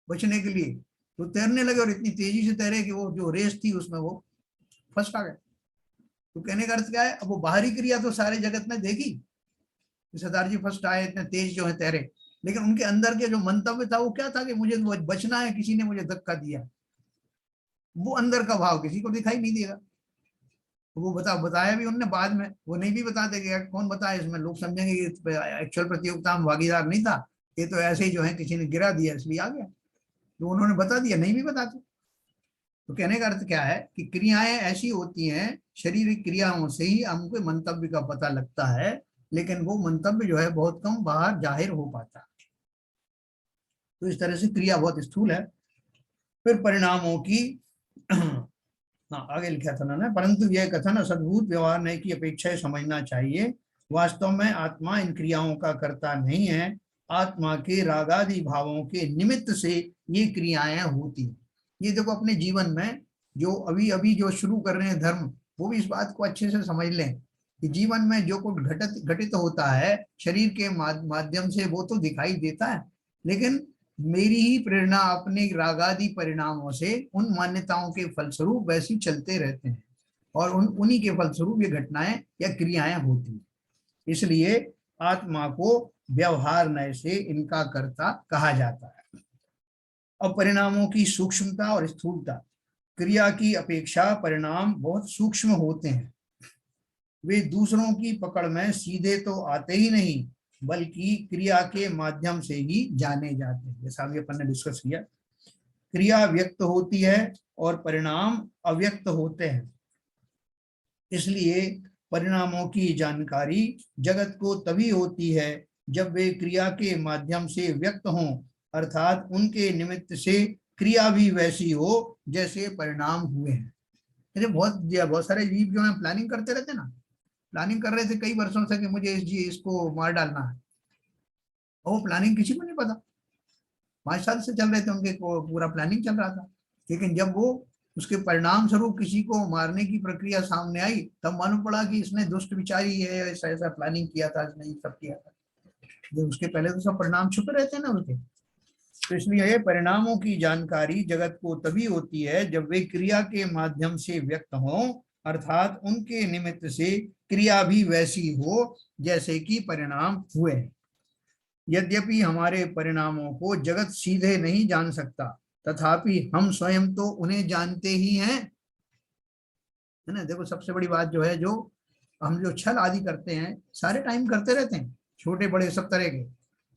बचने के लिए, तो तैरने लगे और इतनी तेजी से तैरे कि वो जो रेस थी उसमें वो फर्स्ट आ गए। तो कहने का अर्थ क्या है, अब वो बाहरी क्रिया तो सारे जगत ने देखी, सरदार जी फर्स्ट आए, इतने तेज जो है तैरे, लेकिन उनके अंदर के जो मंतव्य था वो क्या था कि मुझे बचना है, किसी ने मुझे धक्का दिया, वो अंदर का भाव किसी को दिखाई नहीं देगा। वो बताया भी उनने बाद में, वो नहीं भी बताते कि कौन बताया, इसमें लोग समझेंगे एक्चुअल प्रतियोगिता में भागीदार नहीं था, ये तो ऐसे ही जो है किसी ने गिरा दिया इसलिए आ गया, तो उन्होंने बता दिया, नहीं भी बताते। तो कहने का अर्थ क्या है कि क्रियाएं ऐसी होती हैं, शारीरिक क्रियाओं से ही हमको मंतव्य का पता लगता है, लेकिन वो मंतव्य जो है बहुत कम बाहर जाहिर हो पाता है। तो इस तरह से क्रिया बहुत स्थूल है। फिर परिणामों की हाँ आगे लिखा था ना, परंतु यह कथन सद्भूत व्यवहार नहीं की अपेक्षा समझना चाहिए। वास्तव में आत्मा इन क्रियाओं का कर्ता नहीं है, आत्मा के रागादि भावों के निमित्त से ये क्रियाएं होती। ये देखो अपने जीवन में जो अभी अभी जो शुरू कर रहे हैं धर्म, वो भी इस बात को अच्छे से समझ लें कि जीवन में जो कुछ घटित होता है शरीर के माध्यम से वो तो दिखाई देता है, लेकिन मेरी ही प्रेरणा अपने रागादि परिणामों से उन मान्यताओं के फलस्वरूप वैसी चलते रहते हैं और उन्हीं के फलस्वरूप ये घटनाएं या क्रियाएं होती हैं। इसलिए आत्मा को व्यवहार नय से इनका कर्ता कहा जाता है। अब परिणामों की सूक्ष्मता और स्थूलता, क्रिया की अपेक्षा परिणाम बहुत सूक्ष्म होते हैं, वे दूसरों की पकड़ में सीधे तो आते ही नहीं बल्कि क्रिया के माध्यम से ही जाने जाते हैं। जैसा अभी अपन ने डिस्कस किया, क्रिया व्यक्त होती है और परिणाम अव्यक्त होते हैं, इसलिए परिणामों की जानकारी जगत को तभी होती है जब वे क्रिया के माध्यम से व्यक्त हों, अर्थात उनके निमित्त से क्रिया भी वैसी हो जैसे परिणाम हुए हैं। बहुत सारे जीव जो है प्लानिंग करते रहते ना, प्लानिंग कर रहे थे कई वर्षों से कि मुझे इसको मार डालना है, और वो प्लानिंग किसी को नहीं पता, 5 साल से चल रहे थे उनके, पूरा प्लानिंग चल रहा था, लेकिन जब वो उसके परिणाम स्वरूप किसी को मारने की प्रक्रिया सामने आई तब मालूम पड़ा कि इसने दुष्ट विचारी है, ऐसा ऐसा प्लानिंग किया था, इसने ये सब किया था। जब उसके पहले तो सब परिणाम छुपे रहते हैं ना उसके। तो इसलिए परिणामों की जानकारी जगत को तभी होती है जब वे क्रिया के माध्यम से व्यक्त हों, अर्थात उनके निमित्त से क्रिया भी वैसी हो जैसे कि परिणाम हुए। यद्यपि हमारे परिणामों को जगत सीधे नहीं जान सकता, तथापि हम स्वयं तो उन्हें जानते ही हैं, है ना। देखो सबसे बड़ी बात जो है, जो हम जो छल आदि करते हैं सारे टाइम करते रहते हैं, छोटे बड़े सब तरह के,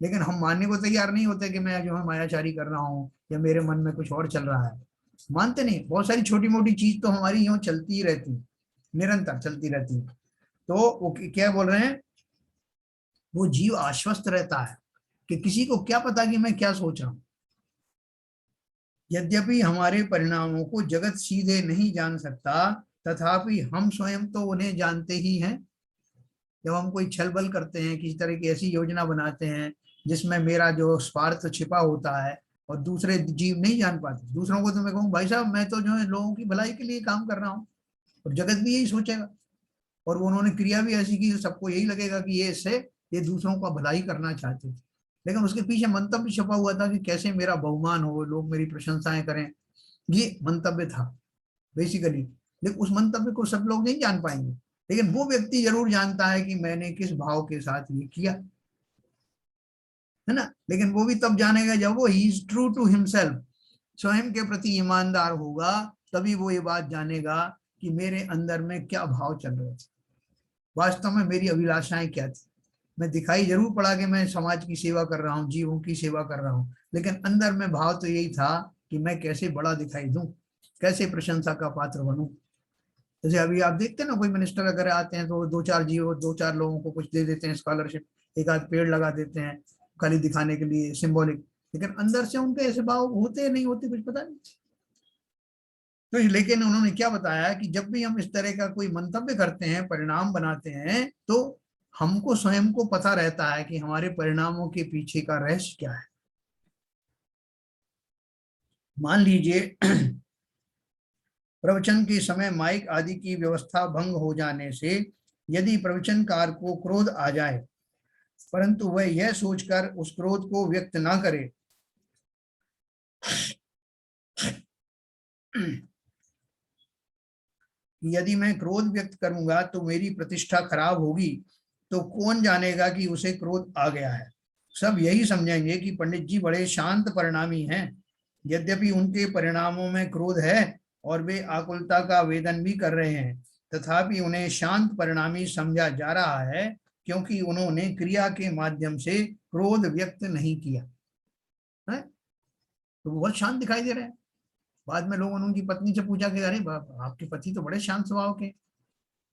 लेकिन हम मानने को तैयार नहीं होते कि मैं जो है मायाचारी कर रहा हूँ या मेरे मन में कुछ और चल रहा है, मानते नहीं। बहुत सारी छोटी मोटी चीज तो हमारी यूं चलती ही रहती है, निरंतर चलती रहती है। तो वो क्या बोल रहे हैं, वो जीव आश्वस्त रहता है कि किसी को क्या पता कि मैं क्या सोच रहा हूं। यद्यपि हमारे परिणामों को जगत सीधे नहीं जान सकता, तथापि हम स्वयं तो उन्हें जानते ही हैं। जब हम कोई छल बल करते हैं, किसी तरह की ऐसी योजना बनाते हैं जिसमें मेरा जो स्वार्थ छिपा होता है और दूसरे जीव नहीं जान पाते, दूसरों को तो मैं कहूँ भाई साहब मैं तो जो है लोगों की भलाई के लिए काम कर रहा हूँ, और जगत भी यही सोचेगा, और वो उन्होंने क्रिया भी ऐसी की तो सबको यही लगेगा कि ये इससे ये दूसरों का भलाई करना चाहते थे। लेकिन उसके पीछे मंतव्य छपा हुआ था कि कैसे मेरा बहुमान हो, लोग मेरी प्रशंसाएं करें, ये मंतव्य था बेसिकली। लेकिन उस मंतव्य को सब लोग नहीं जान पाएंगे, लेकिन वो व्यक्ति जरूर जानता है कि मैंने किस भाव के साथ ये किया, है ना। लेकिन वो भी तब जानेगा जब वो he is true to himself, स्वयं के प्रति ईमानदार होगा, तभी वो ये बात जानेगा कि मेरे अंदर में क्या भाव चल रहे थे, वास्तव में मेरी अभिलाषाएं क्या थी। मैं दिखाई जरूर पड़ा कि मैं समाज की सेवा कर रहा हूँ, जीवों की सेवा कर रहा हूँ, लेकिन अंदर में भाव तो यही था कि मैं कैसे बड़ा दिखाई दूं, कैसे प्रशंसा का पात्र बनूं। जैसे अभी आप देखते हैं ना, कोई मिनिस्टर अगर आते हैं तो दो चार लोगों को कुछ दे देते हैं स्कॉलरशिप, एक आध पेड़ लगा देते हैं खाली दिखाने के लिए, सिंबॉलिक, लेकिन अंदर से उनके ऐसे भाव होते नहीं होते कुछ पता नहीं। तो लेकिन उन्होंने क्या बताया कि जब भी हम इस तरह का कोई मंतव्य करते हैं, परिणाम बनाते हैं, तो हमको स्वयं को पता रहता है कि हमारे परिणामों के पीछे का रहस्य क्या है। मान लीजिए प्रवचन के समय माइक आदि की व्यवस्था भंग हो जाने से यदि प्रवचनकार को क्रोध आ जाए, परंतु वह यह सोचकर उस क्रोध को व्यक्त ना करे यदि मैं क्रोध व्यक्त करूंगा तो मेरी प्रतिष्ठा खराब होगी, तो कौन जानेगा कि उसे क्रोध आ गया है। सब यही समझेंगे कि पंडित जी बड़े शांत परिणामी हैं, यद्यपि उनके परिणामों में क्रोध है और वे आकुलता का वेदन भी कर रहे हैं, तथापि उन्हें शांत परिणामी समझा जा रहा है, क्योंकि उन्होंने क्रिया के माध्यम से क्रोध व्यक्त नहीं किया है। तो वो बहुत शांत दिखाई दे रहे हैं। बाद में लोगों ने उनकी पत्नी से पूछा कि अरे आपके पति तो बड़े शांत स्वभाव के।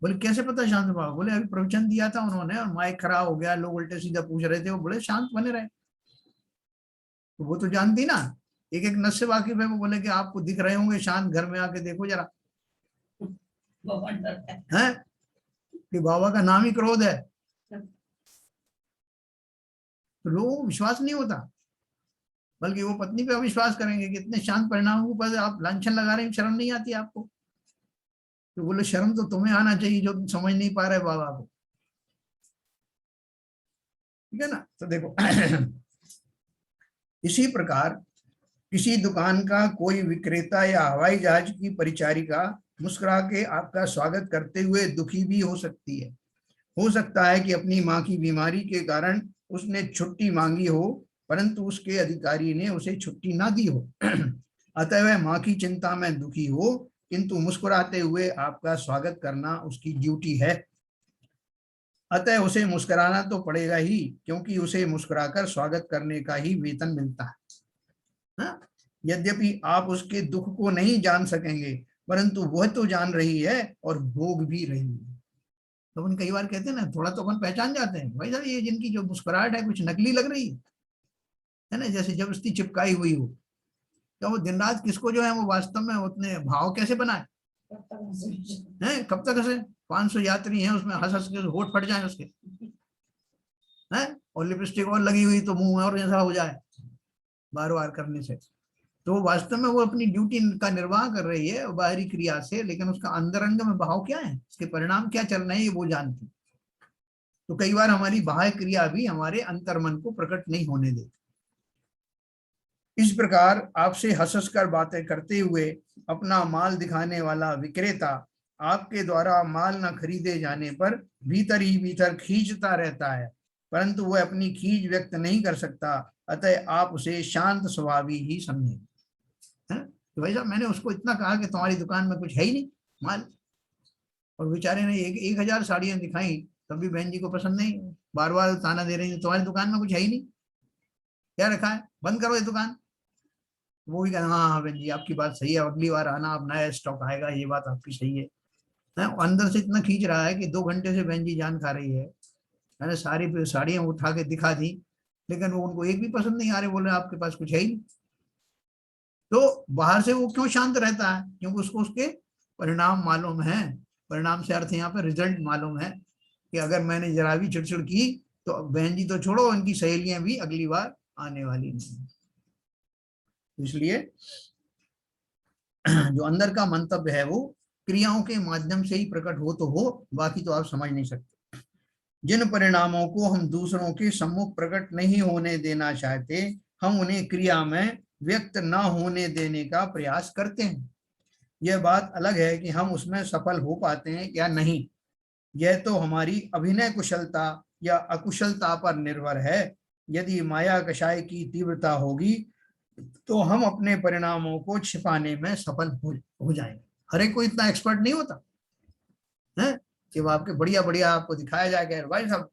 बोले कैसे पता शांत स्वभाव? बोले अभी प्रवचन दिया था उन्होंने और माइक खराब हो गया, लोग उल्टे सीधा पूछ रहे थे, वो बड़े शांत बने रहे। तो वो तो जानती ना, एक एक नस से वाकिफ है। वो बोले कि आपको दिख रहे होंगे शांत, घर में आके देखो जरा, है कि बाबा का नाम ही क्रोध है। तो लोगों को विश्वास नहीं होता, बल्कि वो पत्नी पे अविश्वास करेंगे कि इतने शांत परिणामों पर आप लांछन लगा रहे हैं, शर्म नहीं आती आपको? तो बोले शर्म तो तुम्हें आना चाहिए जो तुम समझ नहीं पा रहे बाबा को, ठीक है ना। तो देखो इसी प्रकार किसी दुकान का कोई विक्रेता या हवाई जहाज की परिचारिका मुस्कुरा के आपका स्वागत करते हुए दुखी भी हो सकती है। हो सकता है कि अपनी माँ की बीमारी के कारण उसने छुट्टी मांगी हो, परंतु उसके अधिकारी ने उसे छुट्टी ना दी हो अतः वह माँ की चिंता में दुखी हो, किंतु मुस्कुराते हुए आपका स्वागत करना उसकी ड्यूटी है, अतः उसे मुस्कुराना तो पड़ेगा ही, क्योंकि उसे मुस्कुराकर स्वागत करने का ही वेतन मिलता है। हाँ? यद्यपि आप उसके दुख को नहीं जान सकेंगे, परंतु वह तो जान रही है और भोग भी रही है। तो अपन कई बार कहते हैं ना, थोड़ा तो अपन पहचान जाते हैं भाई साहब ये जिनकी जो मुस्कुराहट है कुछ नकली लग रही है ना, जैसे जबरदस्ती चिपकाई हुई हो। क्या वो दिन रात किसको जो है वो वास्तव में उतने भाव कैसे बनाए हैं? कब तक हंसे? 500 यात्री हैं उसमें, हंस हंस के होठ फट जाए उसके, हैं? और लिपस्टिक और लगी हुई तो मुंह और ऐसा हो जाए बार बार करने से। तो वास्तव में वो अपनी ड्यूटी का निर्वाह कर रही है बाहरी क्रिया से, लेकिन उसका अंदरंग में भाव क्या है, उसके परिणाम क्या चल रहे हैं, ये वो जानती। तो कई बार हमारी बाह्य क्रिया भी हमारे अंतर्मन को प्रकट नहीं होने देती। इस प्रकार आपसे हंस हंस कर बातें करते हुए अपना माल दिखाने वाला विक्रेता आपके द्वारा माल न खरीदे जाने पर भीतर ही भीतर खींचता रहता है, परंतु वह अपनी खींच व्यक्त नहीं कर सकता, अतः आप उसे शांत स्वभावी ही समझें। तो भाई साहब मैंने उसको इतना कहा कि तुम्हारी दुकान में कुछ है ही नहीं माल, और बेचारे ने 1000 साड़ियां दिखाई, तब भी बहन जी को पसंद नहीं, बार बार ताना दे रही है तुम्हारी दुकान में कुछ है ही नहीं, क्या रखा है, बंद करो ये दुकान। वो भी कहना हाँ हाँ बहन जी आपकी बात सही है, अगली बार आना, अब नया स्टॉक आएगा, ये बात आपकी सही है। है, अंदर से इतना खींच रहा है कि 2 घंटे से बहन जी जान खा रही है। मैंने सारी पे साड़ियां उठा के दिखा दी, लेकिन वो उनको एक भी पसंद नहीं आ रहे, बोले आपके पास कुछ है ही नहीं। तो बाहर से वो क्यों शांत रहता है? क्योंकि उसको उसके परिणाम मालूम है। परिणाम से अर्थ यहाँ पे रिजल्ट मालूम है कि अगर मैंने जरा भी चिड़चिड़ की तो बहन जी तो छोड़ो, उनकी सहेलियां भी अगली बार आने वाली नहीं। इसलिए जो अंदर का मंतव्य है वो क्रियाओं के माध्यम से ही प्रकट हो तो हो, बाकी तो आप समझ नहीं सकते। जिन परिणामों को हम दूसरों के सम्मुख प्रकट नहीं होने देना चाहते, हम उन्हें क्रिया में व्यक्त न होने देने का प्रयास करते हैं। यह बात अलग है कि हम उसमें सफल हो पाते हैं या नहीं। यह तो हमारी अभिनय कुशलता या अकुशलता पर निर्भर है। यदि माया कषाय की तीव्रता होगी तो हम अपने परिणामों को छिपाने में सफल हो जाएंगे। हर एक को इतना एक्सपर्ट नहीं होता है कि वो आपके बढ़िया बढ़िया आपको दिखाया जाएगा भाई साहब,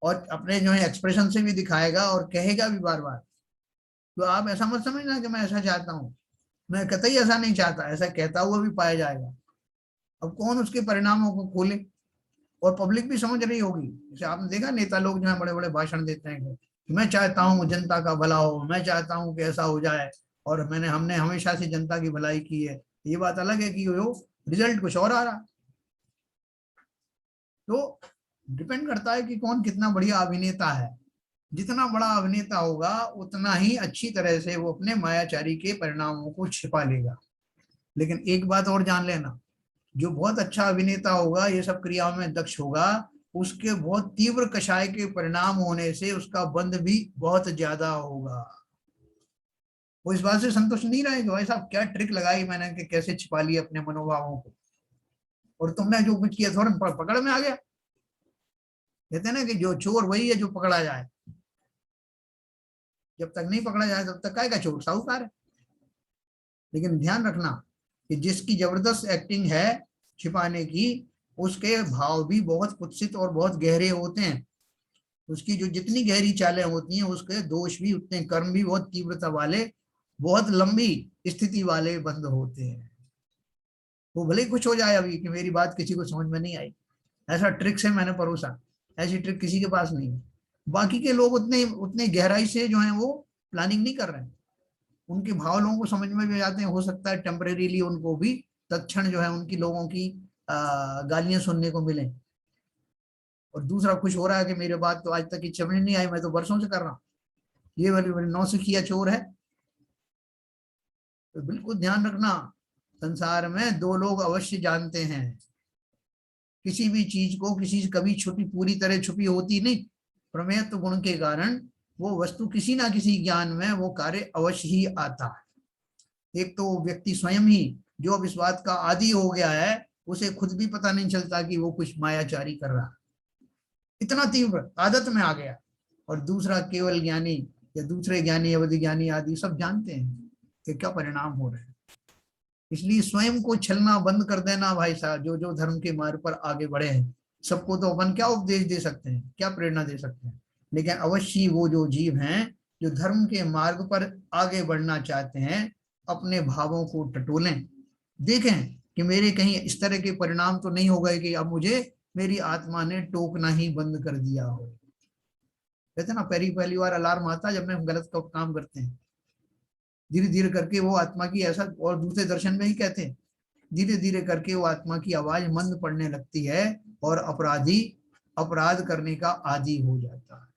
और अपने जो है एक्सप्रेशन से भी दिखाएगा और कहेगा भी बार बार। तो आप ऐसा मत समझना कि मैं ऐसा चाहता हूँ, मैं कतई ऐसा नहीं चाहता, ऐसा कहता हुआ भी पाया जाएगा। अब कौन उसके परिणामों को खोले? और पब्लिक भी समझ रही होगी। जैसे आपने देखा नेता लोग जो है बड़े बड़े भाषण देते हैं कि मैं चाहता हूँ जनता का भला हो, मैं चाहता हूँ कि ऐसा हो जाए, और हमने हमेशा से जनता की भलाई की है। ये बात अलग है कि वो रिजल्ट कुछ और आ रहा। तो डिपेंड करता है कि कौन कितना बढ़िया अभिनेता है। जितना बड़ा अभिनेता होगा उतना ही अच्छी तरह से वो अपने मायाचारी के परिणामों को छिपा लेगा। लेकिन एक बात और जान लेना, जो बहुत अच्छा अभिनेता होगा, ये सब क्रियाओं में दक्ष होगा, उसके बहुत तीव्र कषाय के परिणाम होने से उसका बंध भी बहुत ज्यादा होगा। वो इस बात से संतुष्ट नहीं रहेगा भाई साहब क्या ट्रिक लगाई मैंने कि कैसे छिपा लिया अपने मनोभावों को, और तुमने जो कुछ किया फौरन पकड़ में आ गया। कहते हैं ना कि जो चोर वही है जो पकड़ा जाए, जब तक नहीं पकड़ा जाए तब तक काय का चोर साहूकार है। लेकिन ध्यान रखना कि जिसकी जबरदस्त एक्टिंग है छिपाने की, उसके भाव भी बहुत कुत्सित और बहुत गहरे होते हैं। उसकी जो जितनी गहरी चालें होती हैं उसके दोष भी उतने, कर्म भी बहुत तीव्रता वाले, बहुत लंबी स्थिति वाले बंद होते हैं। वो भले ही कुछ हो जाए अभी कि मेरी बात किसी को समझ में नहीं आई, ऐसा ट्रिक से मैंने परोसा, ऐसी ट्रिक किसी के पास नहीं है। बाकी के लोग उतने उतने गहराई से जो है वो प्लानिंग नहीं कर रहे हैं। उनके भाव लोगों को समझ में भी आते हैं, हो सकता है टेम्परेरीली उनको भी तत्क्षण जो है उनकी लोगों की गालियां सुनने को मिले। और दूसरा खुश हो रहा है कि मेरे बात तो आज तक की समझ नहीं आई, मैं तो बरसों से कर रहा हूँ, ये वाली बड़ी नौसिखिया चोर है। तो बिल्कुल ध्यान रखना, संसार में दो लोग अवश्य जानते हैं। किसी भी चीज को किसी से कभी छुपी पूरी तरह छुपी होती नहीं। प्रमेयत्व गुण के कारण वो वस्तु किसी ना किसी ज्ञान में वो कार्य अवश्य ही आता है। एक तो व्यक्ति स्वयं ही जो अब इस बात का आदी हो गया है, उसे खुद भी पता नहीं चलता कि वो कुछ मायाचारी कर रहा है, इतना तीव्र आदत में आ गया। और दूसरा केवल ज्ञानी या दूसरे ज्ञानी अवधि ज्ञानी आदि सब जानते हैं कि क्या परिणाम हो रहे हैं। इसलिए स्वयं को छलना बंद कर देना भाई साहब। जो जो धर्म के मार्ग पर आगे बढ़े हैं सबको तो अपन क्या उपदेश दे सकते हैं, क्या प्रेरणा दे सकते हैं, लेकिन अवश्य वो जो जीव हैं जो धर्म के मार्ग पर आगे बढ़ना चाहते हैं, अपने भावों को टटोलें। देखें कि मेरे कहीं इस तरह के परिणाम तो नहीं हो गए कि अब मुझे मेरी आत्मा ने टोकना ही बंद कर दिया हो। कहते ना पहली पहली बार अलार्म आता है जब हम गलत काम करते हैं, धीरे धीरे करके वो आत्मा की ऐसा, और दूसरे दर्शन में ही कहते हैं धीरे धीरे करके वो आत्मा की आवाज मंद पड़ने लगती है और अपराधी अपराध करने का आदी हो जाता है।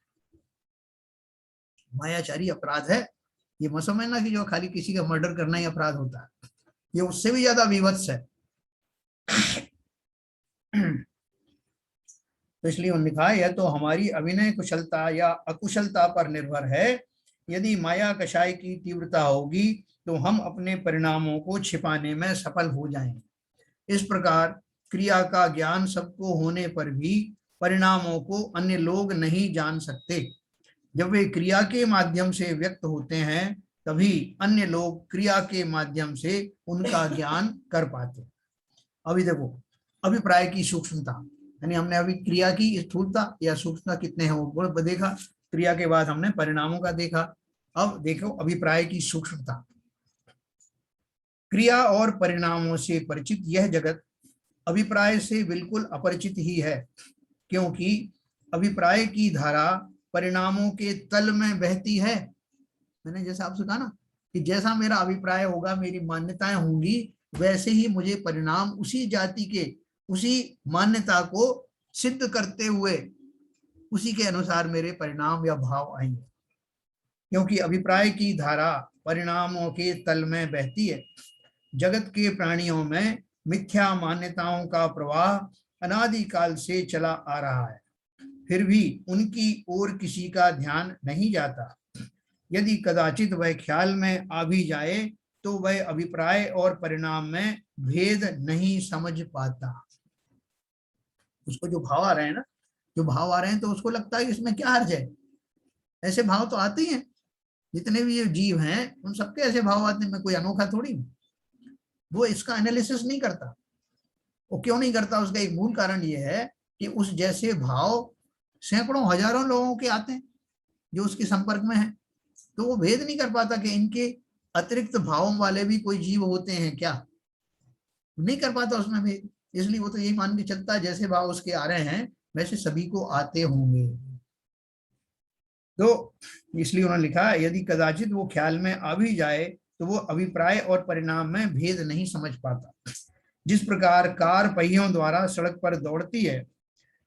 मायाचारी अपराध है, ये मत समझना कि जो खाली किसी का मर्डर करना ही अपराध होता है, ये उससे भी ज्यादा विवत्स है। तो इसलिए उन्होंने लिखा है यह तो हमारी अभिनय कुशलता या अकुशलता पर निर्भर है। यदि माया कषाय की तीव्रता होगी तो हम अपने परिणामों को छिपाने में सफल हो जाएंगे। इस प्रकार क्रिया का ज्ञान सबको होने पर भी परिणामों को अन्य लोग नहीं जान सकते। जब वे क्रिया के माध्यम से व्यक्त होते हैं तभी अन्य लोग क्रिया के माध्यम से उनका ज्ञान कर पाते। अभी देखो अभिप्राय की सूक्ष्मता, यानी हमने अभी क्रिया की स्थूलता या सूक्ष्मता कितने हैं वो देखा, क्रिया के बाद हमने परिणामों का देखा। अब देखो अभिप्राय की सूक्ष्मता। क्रिया और परिणामों से परिचित यह जगत अभिप्राय से बिल्कुल अपरिचित ही है, क्योंकि अभिप्राय की धारा परिणामों के तल में बहती है। मैंने जैसा आपसे कहा ना कि जैसा मेरा अभिप्राय होगा, मेरी मान्यताएं होंगी, वैसे ही मुझे परिणाम उसी जाति के उसी मान्यता को सिद्ध करते हुए उसी के अनुसार मेरे परिणाम या भाव आएंगे। क्योंकि अभिप्राय की धारा परिणामों के तल में बहती है। जगत के प्राणियों में मिथ्या मान्यताओं का प्रवाह अनादिकाल से चला आ रहा है, फिर भी उनकी ओर किसी का ध्यान नहीं जाता। यदि कदाचित वह ख्याल में आ भी जाए तो वह अभिप्राय और परिणाम में भेद नहीं समझ पाता। उसको जो भाव आ रहे हैं ना, जो भाव आ रहे हैं, तो उसको लगता है कि इसमें क्या हर्ज है। ऐसे भाव तो आते ही हैं, जितने भी ये जीव हैं उन सबके ऐसे भाव आते हैं, मैं कोई अनोखा थोड़ी हूँ। वो इसका एनालिसिस नहीं करता। वो क्यों नहीं करता? उसका एक मूल कारण ये है कि उस जैसे भाव सैकड़ों हजारों लोगों के आते हैं जो उसके संपर्क में है, तो वो भेद नहीं कर पाता कि इनके अतिरिक्त भावों वाले भी कोई जीव होते हैं क्या, नहीं कर पाता उसमें भेद। इसलिए वो तो यही मान के चलता है जैसे भाव उसके आ रहे हैं वैसे सभी को आते होंगे। तो इसलिए उन्होंने लिखा, यदि कदाचित वो ख्याल में आ भी जाए तो वो अभिप्राय और परिणाम में भेद नहीं समझ पाता। जिस प्रकार कार पहियों द्वारा सड़क पर दौड़ती है,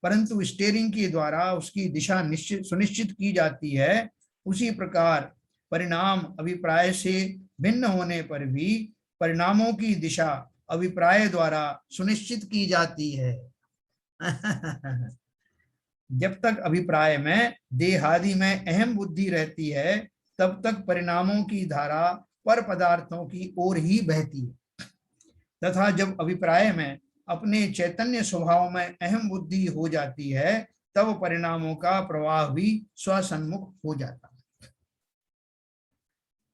परंतु स्टीयरिंग के द्वारा उसकी दिशा निश्चित सुनिश्चित की जाती है, उसी प्रकार परिणाम अभिप्राय से भिन्न होने पर भी परिणामों की दिशा अभिप्राय द्वारा सुनिश्चित की जाती है। जब तक अभिप्राय में देहादि में अहम बुद्धि रहती है, तब तक परिणामों की धारा पर पदार्थों की ओर ही बहती है, तथा जब अभिप्राय में अपने चैतन्य स्वभाव में अहम बुद्धि हो जाती है, तब परिणामों का प्रवाह भी स्वसन्मुख हो जाता है।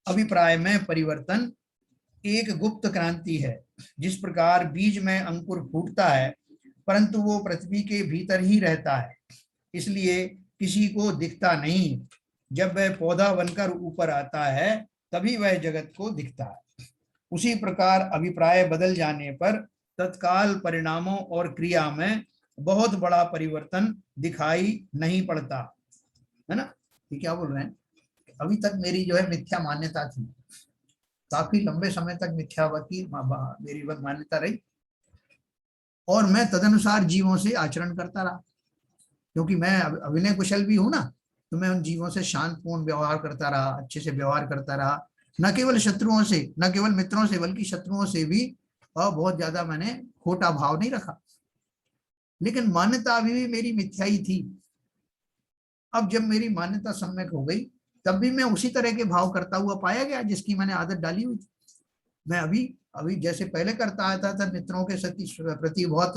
अभिप्राय में परिवर्तन एक गुप्त क्रांति है। जिस प्रकार बीज में अंकुर फूटता है, परंतु वो पृथ्वी के भीतर ही रहता है, इसलिए किसी को दिखता नहीं। जब वह पौधा बनकर ऊपर आता है, तभी वह जगत को दिखता है। उसी प्रकार अभिप्राय बदल जाने पर तत्काल परिणामों और क्रिया में बहुत बड़ा परिवर्तन दिखाई नहीं पड़ता, है ना। ये क्या बोल रहे हैं? अभी तक मेरी जो है मिथ्या मान्यता थी, काफी लंबे समय तक मिथ्यावती मेरी मान्यता रही, और मैं तदनुसार जीवों से आचरण करता रहा। क्योंकि मैं अभिनय कुशल भी हूं ना, तो मैं उन जीवों से शांतपूर्ण व्यवहार करता रहा, अच्छे से व्यवहार करता रहा, न केवल शत्रुओं से, न केवल मित्रों से, बल्कि शत्रुओं से भी। और बहुत ज्यादा मैंने खोटा भाव नहीं रखा। लेकिन मान्यता अभी भी मेरी मिथ्या ही थी। अब जब मेरी मान्यता सम्यक हो गई, तब भी मैं उसी तरह के भाव करता हुआ पाया गया जिसकी मैंने आदत डाली हुई थी। मैं अभी अभी जैसे पहले करता आता था, मित्रों के प्रति बहुत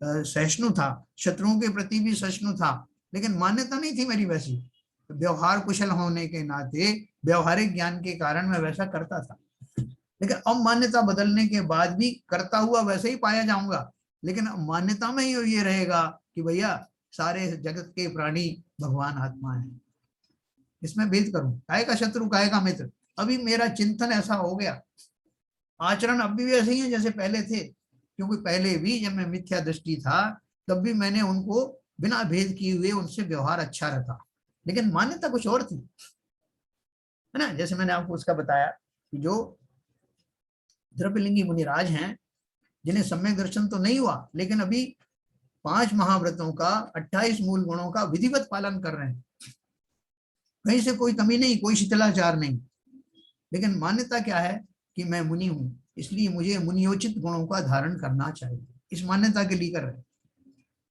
सहिष्णु था, शत्रुओं के प्रति भी सहिष्णु था, लेकिन मान्यता नहीं थी मेरी वैसी। व्यवहार कुशल होने के नाते, व्यवहारिक ज्ञान के कारण मैं वैसा करता था। लेकिन अब मान्यता बदलने के बाद भी करता हुआ वैसे ही पाया जाऊंगा, लेकिन मान्यता में ही ये रहेगा कि भैया सारे जगत के प्राणी भगवान आत्मा है। इसमें भेद करूं, काय का शत्रु काय का मित्र। अभी मेरा चिंतन ऐसा हो गया, आचरण अब भी वैसे ही है जैसे पहले थे। क्योंकि पहले भी जब मैं मिथ्या दृष्टि था, तब भी मैंने उनको बिना भेद किए हुए उनसे व्यवहार अच्छा रखा, लेकिन मान्यता कुछ और थी, है ना। जैसे मैंने आपको उसका बताया कि जो द्रव्यलिंगी मुनिराज हैं, जिन्हें सम्यक दर्शन तो नहीं हुआ, लेकिन अभी 5 महाव्रतों का 28 मूल गुणों का विधिवत पालन कर रहे हैं, कहीं से कोई कमी नहीं, कोई शिथिलाचार नहीं। लेकिन मान्यता क्या है कि मैं मुनि हूं, इसलिए मुझे मुनियोचित गुणों का धारण करना चाहिए, इस मान्यता के लिए कर रहे हैं।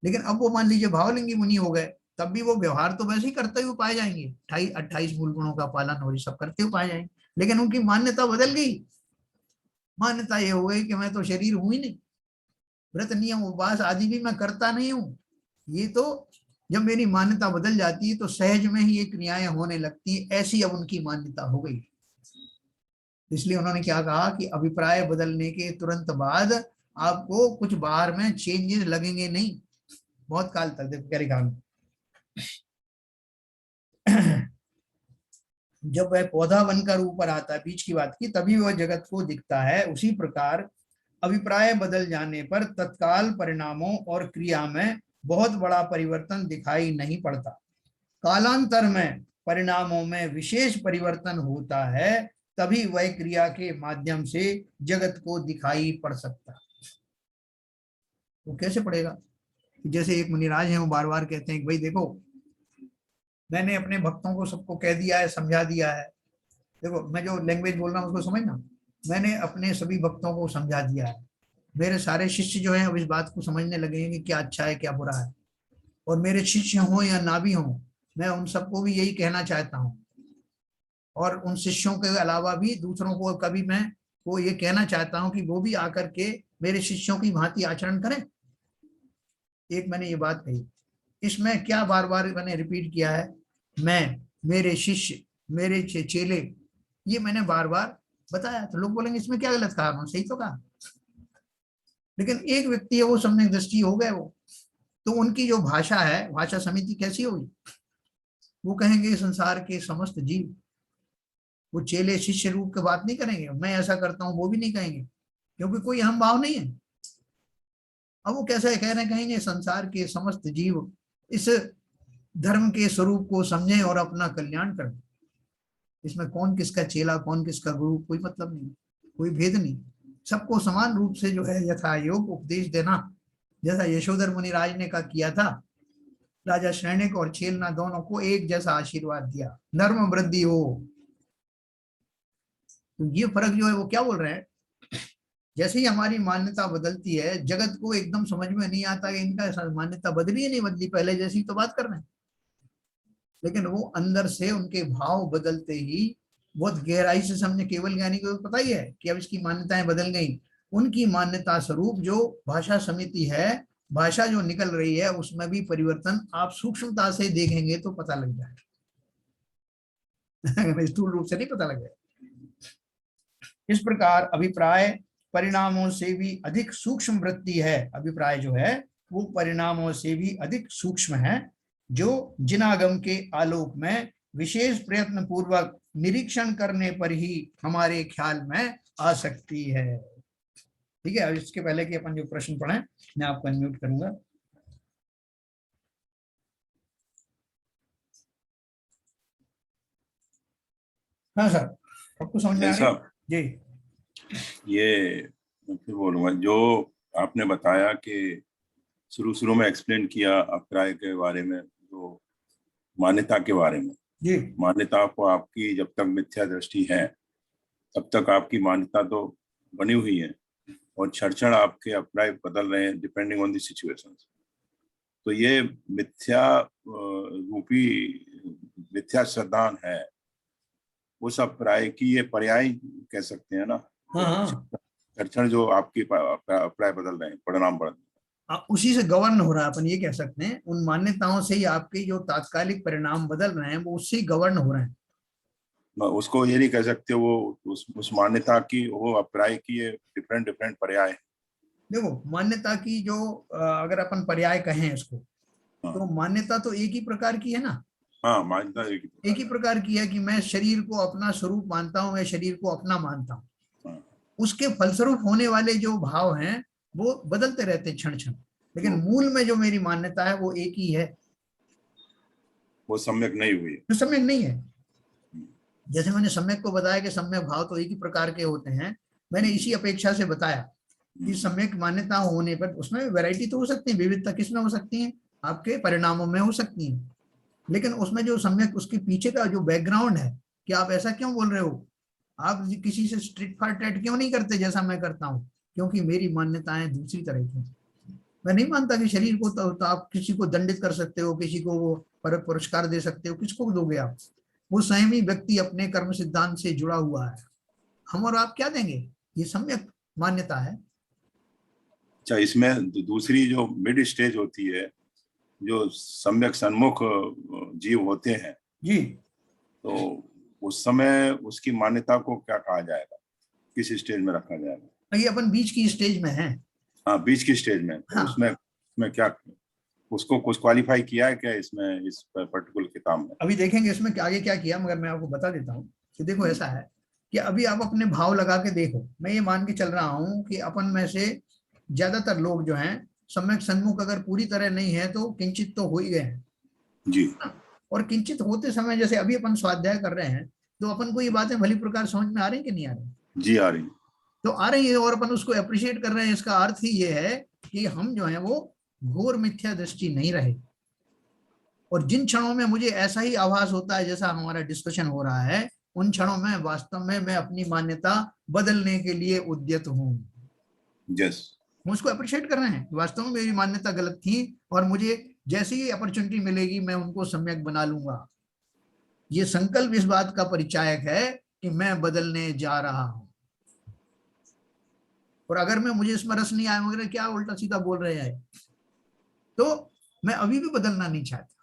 लेकिन अब वो मान लीजिए भावलिंगी मुनि हो गए, तब भी वो व्यवहार तो वैसे ही करते हुए पाए जाएंगे, 28 मूल गुणों का पालन और ये सब करते हुए पाए जाएंगे, लेकिन उनकी मान्यता बदल गई। मान्यता ये हो गई कि मैं तो शरीर हूं ही नहीं, व्रत नियम उपवास आदि भी मैं करता नहीं हूं। ये तो जब मेरी मान्यता बदल जाती है तो सहज में ही ये क्रियाएं होने लगती है, ऐसी अब उनकी मान्यता हो गई। इसलिए उन्होंने क्या कहा कि अभिप्राय बदलने के तुरंत बाद आपको कुछ बाहर में चेंजेस लगेंगे नहीं, बहुत काल तक। देखो जब वह पौधा बनकर ऊपर आता है, बीज की बात की, तभी वह जगत को दिखता है। उसी प्रकार अभिप्राय बदल जाने पर तत्काल परिणामों और क्रिया में बहुत बड़ा परिवर्तन दिखाई नहीं पड़ता। कालांतर में परिणामों में विशेष परिवर्तन होता है, तभी वह क्रिया के माध्यम से जगत को दिखाई पड़ सकता। वो कैसे पड़ेगा? जैसे एक मुनिराज हैं, वो बार बार कहते हैं कि भाई देखो, मैंने अपने भक्तों को सबको कह दिया है, समझा दिया है। देखो, मैं जो लैंग्वेज बोल रहा हूँ उसको समझना। मैंने अपने सभी भक्तों को समझा दिया है। मेरे सारे शिष्य जो हैं अब इस बात को समझने लगे हैं कि क्या अच्छा है क्या बुरा है। और मेरे शिष्य हों या ना भी हों, मैं उन सबको भी यही कहना चाहता हूँ। और उन शिष्यों के अलावा भी दूसरों को कभी मैं वो ये कहना चाहता हूँ कि वो भी आकर के मेरे शिष्यों की भांति आचरण करें। एक मैंने ये बात कही, इसमें क्या बार बार मैंने रिपीट किया है, मैं, मेरे शिष्य, मेरे चेले, ये मैंने बार बार बताया। तो लोग बोलेंगे इसमें क्या गलत कहा, सही तो कहा। लेकिन एक व्यक्ति है, वो सम्यक दृष्टि हो गए वो, तो उनकी जो भाषा है, भाषा समिति कैसी होगी? वो कहेंगे संसार के समस्त जीव। वो चेले शिष्य रूप की बात नहीं करेंगे, मैं ऐसा करता हूं वो भी नहीं कहेंगे, क्योंकि कोई अहम भाव नहीं है। अब वो कैसे कह रहे हैं, कहेंगे संसार के समस्त जीव इस धर्म के स्वरूप को समझें और अपना कल्याण करें। इसमें कौन किसका चेला, कौन किसका गुरु, कोई मतलब नहीं, कोई भेद नहीं। सबको समान रूप से जो है यथा योग उपदेश देना, जैसा यशोधर मुनिराज ने का किया था। राजा श्रेणिक और छेलना दोनों को एक जैसा आशीर्वाद दिया, धर्म वृद्धि हो। तो ये फर्क जो है वो क्या बोल रहे हैं, जैसे ही हमारी मान्यता बदलती है, जगत को एकदम समझ में नहीं आता कि इनका मान्यता बदली है नहीं बदली, पहले जैसी तो बात कर रहे हैं। लेकिन वो अंदर से उनके भाव बदलते ही बहुत गहराई से समझे। केवल ज्ञानी को पता ही है कि अब इसकी मान्यताएं बदल गई। उनकी मान्यता स्वरूप जो भाषा समिति है, भाषा जो निकल रही है, उसमें भी परिवर्तन आप सूक्ष्मता से देखेंगे तो पता लग जाएगा। स्थूल रूप से नहीं पता लगेगा। इस प्रकार अभिप्राय परिणामों से भी अधिक सूक्ष्म वृत्ति है। अभिप्राय जो है वो परिणामों से भी अधिक सूक्ष्म है, जो जिनागम के आलोक में विशेष प्रयत्न पूर्वक निरीक्षण करने पर ही हमारे ख्याल में आ सकती है। ठीक है, अब इसके पहले कि अपन जो प्रश्न पढ़े, मैं आपको अनम्यूट करूंगा। हाँ सर, आपको समझ में आ रही जी? ये मैं फिर बोलूंगा, जो आपने बताया कि शुरू में एक्सप्लेन किया अभिप्राय के बारे में, जो मान्यता के बारे में जी। मान्यता को आपकी जब तक मिथ्या दृष्टि है तब तक आपकी मान्यता तो बनी हुई है, और क्षण आपके अभिप्राय बदल रहे हैं डिपेंडिंग ऑन द सिचुएशन। तो ये मिथ्या रूपी मिथ्या श्रद्धान है, उस अभिप्राय की ये पर्याय कह सकते हैं ना। हाँ, क्षण जो आपकी अभिप्राय बदल रहे हैं, परिणाम बढ़ रहे हैं, उसी से गवर्न हो रहा है। अपन ये कह सकते हैं उन मान्यताओं से ही आपके जो तात्कालिक परिणाम बदल रहे हैं वो उससे ही गवर्न हो रहे हैं। उसको ये नहीं कह सकते वो उस मान्यता की, वो अभिप्राय की ये डिफरेंट पर्याय है। देखो, मान्यता की जो अगर अपन पर्याय कहें इसको, तो मान्यता तो एक ही प्रकार की है ना। हाँ, मान्यता एक ही प्रकार की है कि मैं शरीर को अपना स्वरूप मानता हूँ, मैं शरीर को अपना मानता हूँ। उसके फलस्वरूप होने वाले जो भाव हैं वो बदलते रहते क्षण क्षण, लेकिन मूल में जो मेरी मान्यता है वो एक ही है। वो सम्यक नहीं हुई, तो सम्यक नहीं है। जैसे मैंने सम्यक को बताया कि सम्यक भाव तो एक ही प्रकार के होते हैं, मैंने इसी अपेक्षा से बताया कि सम्यक मान्यता होने पर उसमें वैरायटी तो हो सकती है, विविधता किसमें हो सकती है, आपके परिणामों में हो सकती है। लेकिन उसमें जो सम्यक उसके पीछे का जो बैकग्राउंड है कि आप ऐसा क्यों बोल रहे हो, आप किसी से स्ट्रिट फॉरवर्ड क्यों नहीं करते जैसा मैं करता हूँ, क्योंकि मेरी मान्यताएं दूसरी तरह की। मैं नहीं मानता कि शरीर को तो आप किसी को दंडित कर सकते हो, किसी को वो पुरस्कार दे सकते हो, किसको दोगे आप? वो संयमी व्यक्ति अपने कर्म सिद्धांत से जुड़ा हुआ है, हम और आप क्या देंगे? ये सम्यक मान्यता है। अच्छा, इसमें दूसरी जो मिड स्टेज होती है, जो सम्यक सन्मुख जीव होते हैं जी, तो उस समय उसकी मान्यता को क्या कहा जाएगा, किस स्टेज में रखा जाएगा? ये अपन बीच की स्टेज में है। हाँ, बीच की स्टेज में। हाँ। उसमें क्या उसको कुछ क्वालिफाई किया है क्या इसमें, इस पर्टिकुलर किताब में? अभी देखेंगे इसमें आगे क्या किया, मगर मैं आपको बता देता हूँ कि देखो ऐसा है कि अभी आप अपने भाव लगा के देखो, मैं ये मान के चल रहा हूं कि अपन में से ज्यादातर लोग जो हैं सम्यक सन्मुख अगर पूरी तरह नहीं है तो किंचित तो हो ही गए हैं। जी और किंचित होते समय जैसे अभी अपन स्वाध्याय कर रहे हैं तो अपन को ये बातें भली प्रकार समझ में आ रही कि नहीं आ रही? जी आ रही। तो आ रही है और अपन उसको अप्रिशिएट कर रहे हैं। इसका अर्थ ही ये है कि हम जो है वो घोर मिथ्या दृष्टि नहीं रहे। और जिन क्षणों में मुझे ऐसा ही आभास होता है जैसा हमारा डिस्कशन हो रहा है, उन क्षणों में वास्तव में मैं अपनी मान्यता बदलने के लिए उद्यत हूं। यस हम उसको अप्रिशिएट कर रहे हैं। वास्तव में मेरी मान्यता गलत थी और मुझे जैसे ही अपॉर्चुनिटी मिलेगी मैं उनको सम्यक बना लूंगा। ये संकल्प इस बात का परिचायक है कि मैं बदलने जा रहा हूं। और अगर मैं मुझे इसमें रस नहीं आया मगर क्या उल्टा सीधा बोल रहे हैं तो मैं अभी भी बदलना नहीं चाहता।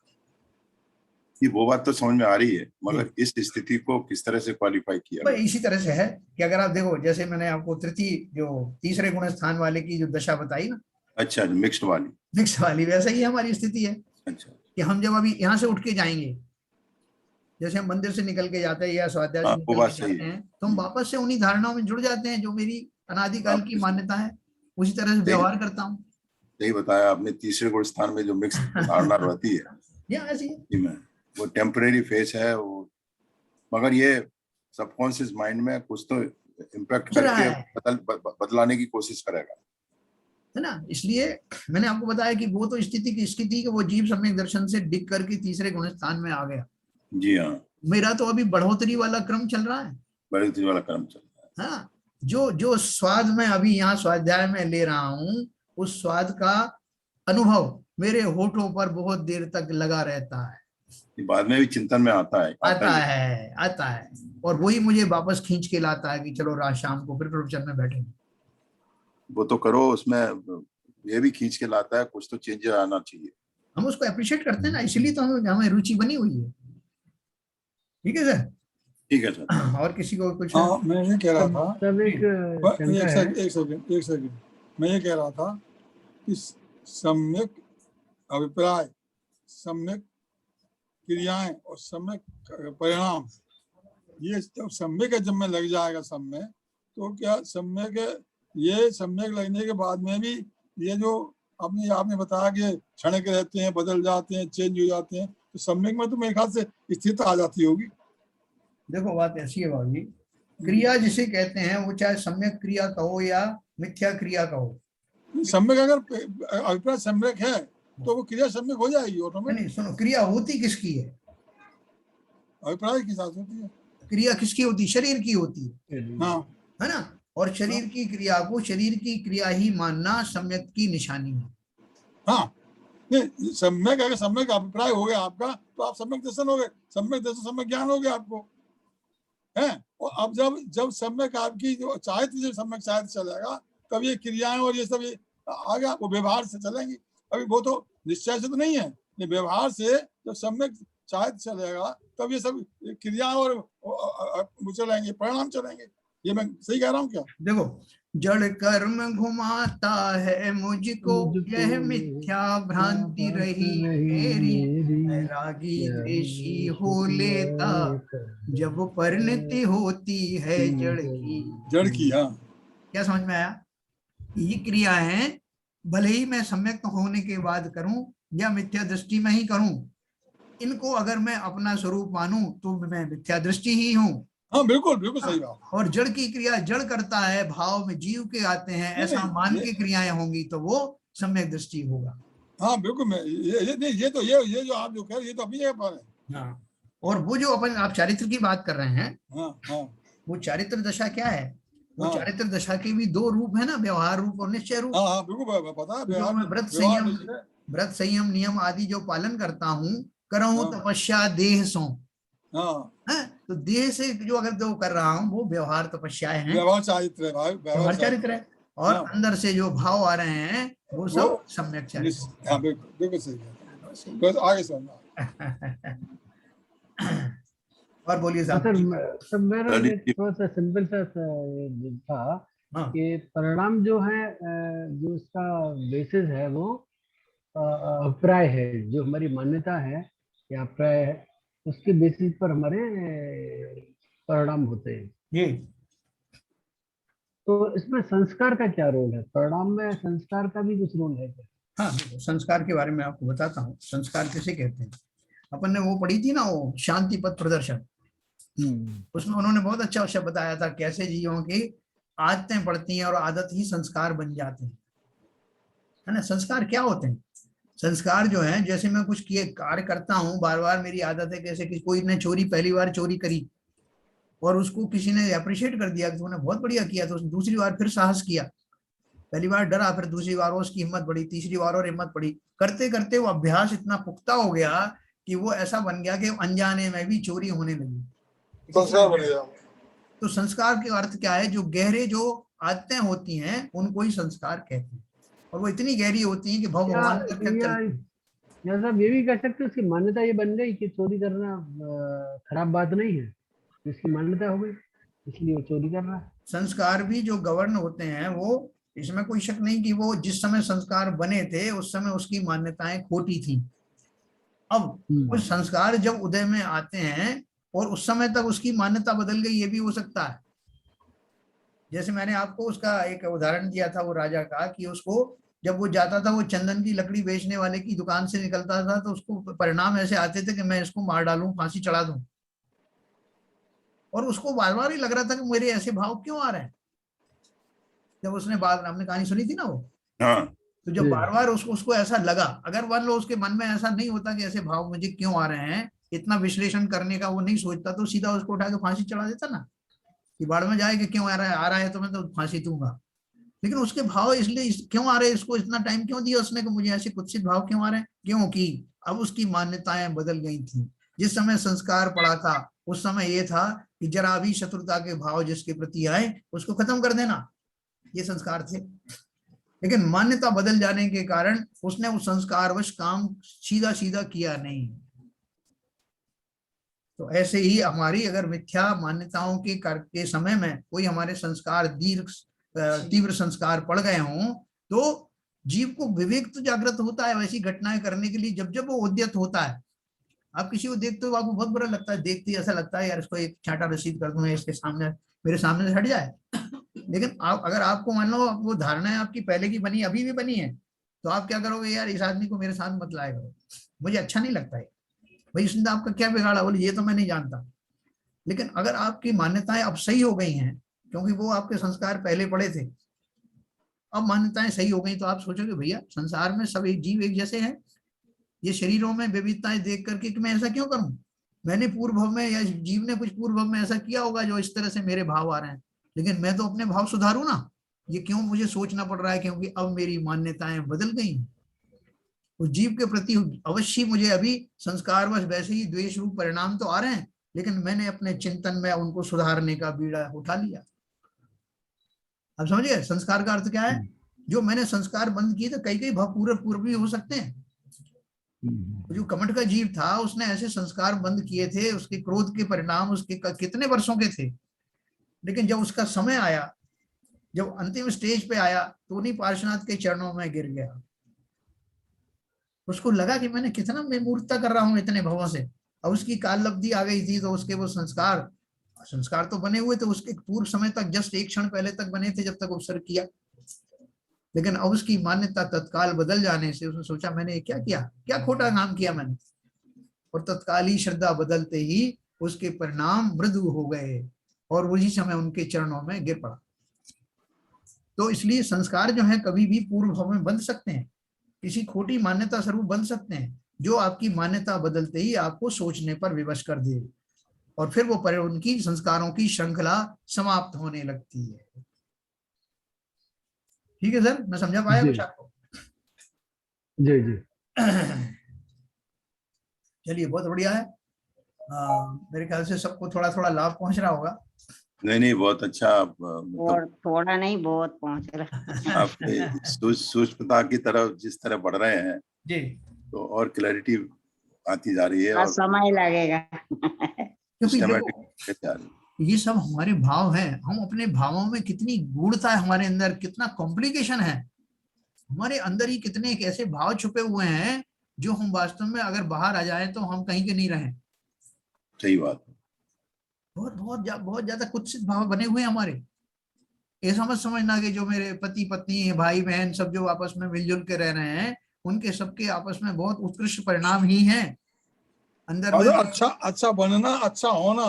ये वो बात तो समझ में आ रही है, मगर इस स्थिति को किस तरह से क्वालिफाई किया? भाई इसी तरह से है कि अगर आप देखो जैसे मैंने आपको तृतीय जो तीसरे गुण स्थान वाले की जो दशा बताई ना, अच्छा मिक्स्ड वाली। मिक्स वाली, वैसा ही हमारी स्थिति है अच्छा कि हम जब अभी यहाँ से उठ के जाएंगे, जैसे हम मंदिर से निकल के जाते हैं या स्वाध्याय से हाँ वो निकल बात के सही जाते है। हैं तो हम वापस से उन्हीं धारणाओं में जुड़ जाते हैं जो मेरी अनादिकाल आप की मान्यता है, उसी तरह से व्यवहार करता हूँ। सही बताया आपने, तीसरे गुण स्थान में जो मिक्स धारणा रहती है या ऐसी है। कि मैं वो टेम्परेरी फेस है वो, मगर ये सबकॉन्शियस माइंड में कुछ तो इम्पैक्ट हो रहा करके है बदलाने की कोशिश करेगा, है ना। इसलिए मैंने आपको बताया कि वो तो स्थिति की इसकी थी कि वो जीव सम्यक दर्शन से डिग करके तीसरे गुण स्थान में आ गया। जी हाँ मेरा तो अभी बढ़ोतरी वाला क्रम चल रहा है। बढ़ोतरी वाला क्रम चल रहा है। हाँ, जो जो स्वाद मैं अभी यहाँ स्वाध्याय में ले रहा हूँ उस स्वाद का अनुभव मेरे होठों पर बहुत देर तक लगा रहता है। ये बाद में भी चिंतन में आता है, आता ही है। आता है और वही मुझे वापस खींच के लाता है कि चलो रात शाम को फिर प्रवचन में बैठेंगे। वो तो करो, उसमें ये भी खींच के लाता है, कुछ तो चेंज आना चाहिए। हम उसको अप्रिशिएट करते हैं ना, इसलिए तो हमें रुचि बनी हुई है। ठीक है सर। ठीक है सर। और किसी को कुछ? हाँ मैं ये कह रहा था, तब एक शंका है। एक सेकंड मैं ये कह रहा था कि सम्यक अभिप्राय, सम्यक क्रियाएं और सम्यक परिणाम, ये जब सम्यक जब में लग जाएगा सब में, तो क्या सम्यक, ये सम्यक लगने के बाद में भी ये जो आपने बताया कि क्षणिक रहते हैं, बदल जाते हैं, चेंज हो जाते हैं, तो सम्यक में तो मेरे ख्याल से स्थिरता आ जाती होगी। देखो बात ऐसी है बाबू जी, क्रिया जिसे कहते हैं वो चाहे सम्यक क्रिया कहो या मिथ्या क्रिया कहो। सम्यक अगर अभिप्राय सम्यक है तो वो क्रिया सम्यक हो जाएगी ऑटोमेटिक। नहीं सुनो, क्रिया होती किसकी है? अभिप्राय के साथ होती है। क्रिया किसकी होती है? शरीर की होती है, हाँ है ना। और शरीर की क्रिया को शरीर की क्रिया ही मानना सम्यक की निशानी है। हाँ नहीं, सम्यक अगर सम्यक अभिप्राय हो गया आपका तो आप सम्यक दर्शन हो गए, सम्यक दर्शन सम्यक ज्ञान हो गया आपको है। और अब जब सम्यक आपकी जो चाहती जब सम्यक चाहती चलेगा तब ये क्रियाएं और ये सब ये आ गया, वो व्यवहार से चलेंगी। अभी वो तो निश्चय से तो नहीं है, ये व्यवहार से जब सम्यक चाहती चलेगा तब ये सब क्रियाएं और वो चलेंगे, परिणाम चलेंगे। ये मैं सही कह रहा हूँ क्या? देखो, जड़ कर्म घुमाता है मुझको, यह मिथ्या भ्रांति रही मेरी, रागी द्वेषी हो लेता जब परिणति होती है जड़ की। जड़ की, हाँ क्या समझ में आया? ये क्रिया है, भले ही मैं सम्यक होने के बाद करूं या मिथ्या दृष्टि में ही करूं, इनको अगर मैं अपना स्वरूप मानूं तो मैं मिथ्या दृष्टि ही हूं। हाँ बिल्कुल बिल्कुल सही बात। और जड़ की क्रिया जड़ करता है, भाव में जीव के आते हैं, ऐसा मान के क्रियाएं होंगी तो वो सम्यक दृष्टि होगा। हाँ बिल्कुल, मैं ये जो आप जो कह रहे ये तो अपनी जगह पर है। हाँ, और वो जो अपन आप चारित्र की बात कर रहे हैं, हाँ हाँ वो चारित्र दशा क्या है? वो हाँ चारित्र दशा के भी दो रूप है ना, व्यवहार रूप और निश्चय रूप। हाँ हाँ बिल्कुल पता है। जो मैं व्रत संयम नियम आदि जो पालन करता हूँ, करहूँ तपस्या देह सो। हाँ, तो देह से जो अगर जो कर रहा हूँ वो व्यवहार तपस्याएं हैं, व्यवहार चारित्र है भाई, व्यवहार चारित्र है। और अंदर से जो भाव आ रहे हैं वो सब सम्यक चारित्र। हाँ बिल्कुल सही है। बस आगे सुनना। और बोलिए साहब। सर मेरा थोड़ा सा सिंपल सा था कि परिणाम जो है, जो उसका बेसिस है वो अभिप्राय है, जो हमारी मान्यता है या अभिप्राय है, उसके बेसिस पर हमारे परिणाम होते हैं। जी। तो इसमें संस्कार का क्या रोल है? परिणाम में संस्कार का भी कुछ रोल है क्या? हाँ, देखो, संस्कार के बारे में आपको बताता हूँ। संस्कार किसे कहते हैं? अपन ने वो पढ़ी थी ना, वो शांति पथ प्रदर्शन, उसमें उन्होंने बहुत अच्छा अच्छा बताया था कैसे जीवों की आदतें पड़ती हैं और आदत ही संस्कार बन जाते हैं, है ना। संस्कार क्या होते हैं? संस्कार जो है, जैसे मैं कुछ किए कार्य करता हूँ, बार बार मेरी आदत है, कैसे कि कोई ने चोरी, पहली बार चोरी करी और उसको किसी ने अप्रिशिएट कर दिया कि तूने बहुत बढ़िया किया, तो उसने दूसरी बार फिर साहस किया। पहली बार डरा, फिर दूसरी बार उसकी हिम्मत बढ़ी, तीसरी बार और हिम्मत बढ़ी, करते करते वो अभ्यास इतना पुख्ता हो गया कि वो ऐसा बन गया कि अनजाने में भी चोरी होने लगी। संस्कार बन गया। तो संस्कार के अर्थ क्या है? जो गहरे जो आदतें होती हैं उनको ही संस्कार कहते हैं, और वो इतनी गहरी होती हैं कि भव भगवान तक चलती हैं। या साहब ये भी कह सकते हैं उसकी मान्यता ये बन गई कि चोरी करना खराब बात नहीं है, इसकी मान्यता हो गई इसलिए वो चोरी कर रहा है। संस्कार भी जो गवर्न होते हैं, वो, इसमें कोई शक नहीं कि वो जिस समय संस्कार बने थे उस समय उसकी मान्यताएं खोटी थी। अब कुछ संस्कार जब उदय में आते हैं और उस समय तक उसकी मान्यता बदल गई, ये भी हो सकता है। जैसे मैंने आपको उसका एक उदाहरण दिया था वो राजा का, कि उसको जब वो जाता था, वो चंदन की लकड़ी बेचने वाले की दुकान से निकलता था, तो उसको परिणाम ऐसे आते थे कि मैं इसको मार डालूं, फांसी चढ़ा दूं, और उसको बार बार ही लग रहा था कि मेरे ऐसे भाव क्यों आ रहे हैं। जब उसने बात, हमने कहानी सुनी थी ना वो, हाँ, तो जब बार बार उसको ऐसा लगा, अगर मान लो उसके मन में ऐसा नहीं होता कि ऐसे भाव मुझे क्यों आ रहे हैं, इतना विश्लेषण करने का वो नहीं सोचता, तो सीधा उसको उठा के फांसी चढ़ा देता ना, कि बाढ़ में जाए कि क्यों आ रहा है तो मैं तो फांसी दूंगा। लेकिन उसके भाव इसलिए क्यों आ रहे हैं, इसको इतना टाइम क्यों दिया उसने कि मुझे ऐसे कुत्सित भाव क्यों आ रहे हैं? क्योंकि अब उसकी मान्यताएं बदल गई थी। जिस समय संस्कार पड़ा था उस समय ये था कि जरा भी शत्रुता के भाव जिसके प्रति आए उसको खत्म कर देना, ये संस्कार थे। लेकिन मान्यता बदल जाने के कारण उसने उस संस्कारवश काम सीधा सीधा किया नहीं। तो ऐसे ही हमारी अगर मिथ्या मान्यताओं के समय में कोई हमारे संस्कार तीव्र संस्कार पड़ गए हों, तो जीव को विवेक तो जागृत होता है वैसी घटनाएं करने के लिए। जब जब वो उद्यत होता है, आप किसी को देखते हो आपको बहुत बुरा लगता है, देखते ही ऐसा लगता है यार इसको एक छांटा रसीद कर दूं, इसके सामने, मेरे सामने से हट जाए। लेकिन आप, अगर आपको मान लो वो धारणाएं आपकी पहले की बनी, अभी भी बनी है, तो आप क्या करोगे? यार इस आदमी को मेरे साथ मत लाया करो, मुझे अच्छा नहीं लगता है, भाई इसने आपका क्या बिगाड़ा? बोले ये तो मैं नहीं जानता। लेकिन अगर आपकी मान्यताएं अब सही हो गई हैं, क्योंकि वो आपके संस्कार पहले पड़े थे, अब मान्यताएं सही हो गई, तो आप सोचोगे भैया संसार में सब एक जीव एक जैसे हैं, ये शरीरों में विविधताएं देख करके कि मैं ऐसा क्यों करूं? मैंने पूर्व भव में, या जीव ने कुछ पूर्व भव में ऐसा किया होगा जो इस तरह से मेरे भाव आ रहे हैं, लेकिन मैं तो अपने भाव सुधारूं ना, ये क्यों मुझे सोचना पड़ रहा है? क्योंकि अब मेरी मान्यताएं बदल गई। उस जीव के प्रति अवश्य मुझे अभी संस्कारवश वैसे ही द्वेष रूप परिणाम तो आ रहे हैं, लेकिन मैंने अपने चिंतन में उनको सुधारने का बीड़ा उठा लिया। अब समझिए संस्कार का अर्थ क्या है? जो मैंने संस्कार बंद किए, तो कई कई भाव पूर्व भी हो सकते हैं। जो कमठ का जीव था उसने ऐसे संस्कार बंद किए थे, उसके क्रोध के परिणाम उसके कितने वर्षों के थे, लेकिन जब उसका समय आया, जब अंतिम स्टेज पे आया, तो उन्हीं पार्श्वनाथ के चरणों में गिर गया। उसको लगा कि मैंने कितना मैं मूर्खता कर रहा हूं इतने भवों से। अब उसकी काल लब्धि आ गई थी, तो उसके वो संस्कार तो बने हुए थे, उसके पूर्व समय तक, जस्ट एक क्षण पहले तक बने थे जब तक अवसर किया। लेकिन अब उसकी मान्यता तत्काल बदल जाने से उसने सोचा मैंने क्या किया, क्या खोटा काम किया मैंने, और तत्काल ही श्रद्धा बदलते ही उसके परिणाम मृदु हो गए और उसी समय उनके चरणों में गिर पड़ा। तो इसलिए संस्कार जो है कभी भी पूर्व भाव में बंध सकते हैं, किसी खोटी मान्यता स्वरूप बन सकते हैं, जो आपकी मान्यता बदलते ही आपको सोचने पर विवश कर दे, और फिर वो उनकी संस्कारों की श्रृंखला समाप्त होने लगती है। ठीक है सर, मैं समझा पाया कुछ आपको? जी जी। चलिए बहुत बढ़िया है। मेरे ख्याल से सबको थोड़ा थोड़ा लाभ पहुंच रहा होगा। नहीं बहुत अच्छा, और थोड़ा नहीं बहुत पहुंच रहा। आपके सूक्ष्मता की तरफ जिस तरह बढ़ रहे हैं जी, तो और क्लैरिटी आती जा रही है, और समय लगेगा। क्योंकि ये सब हमारे भाव हैं, हम अपने भावों में कितनी गूढ़ता है हमारे अंदर, कितना कॉम्प्लिकेशन है हमारे अंदर ही, कितने एक ऐसे भाव छुपे हुए हैं जो हम वास्तव में अगर बाहर आ जाए तो हम कहीं के नहीं रहे। सही बात है। बहुत ज्यादा कुत्सित भाव बने हुए हैं हमारे। ये समझना कि जो मेरे पति पत्नी भाई बहन सब जो आपस में मिलजुल के रह रहे हैं, उनके सबके आपस में बहुत उत्कृष्ट परिणाम ही हैं अंदर में। अच्छा बनना, अच्छा होना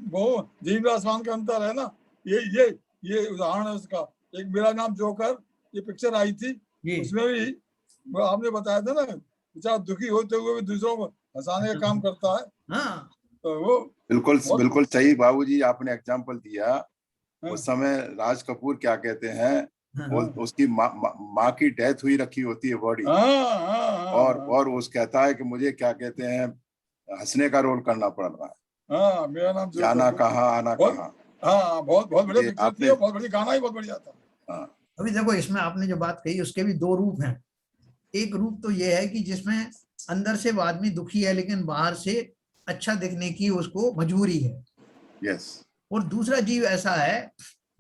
वो जमीन आसमान का अंतर है ना। ये उदाहरण है उसका। एक मेरा नाम जोकर, ये पिक्चर आई थी, उसमें भी वो आपने बताया था ना, बेचारा दुखी होते हुए भी दूसरों को हंसाने का काम करता है। हाँ, तो वो बिल्कुल सही बाबूजी आपने एग्जाम्पल दिया। उस समय राज कपूर क्या कहते हैं, उसकी माँ की डेथ हुई रखी होती है बॉडी, और उस कहता है कि मुझे क्या कहते हैं हंसने का रोल करना पड़ रहा है। मेरा नाम जाना कहाँ आना कहाँ। बहुत बढ़िया पिक्चर थी, बहुत बढ़िया गाना ही बहुत बढ़िया था। अभी देखो इसमें आपने जो बात कही उसके भी दो रूप हैं। एक रूप तो ये है कि जिसमें अंदर से वो आदमी दुखी है लेकिन बाहर से अच्छा दिखने की उसको मजबूरी है। यस। और दूसरा जीव ऐसा है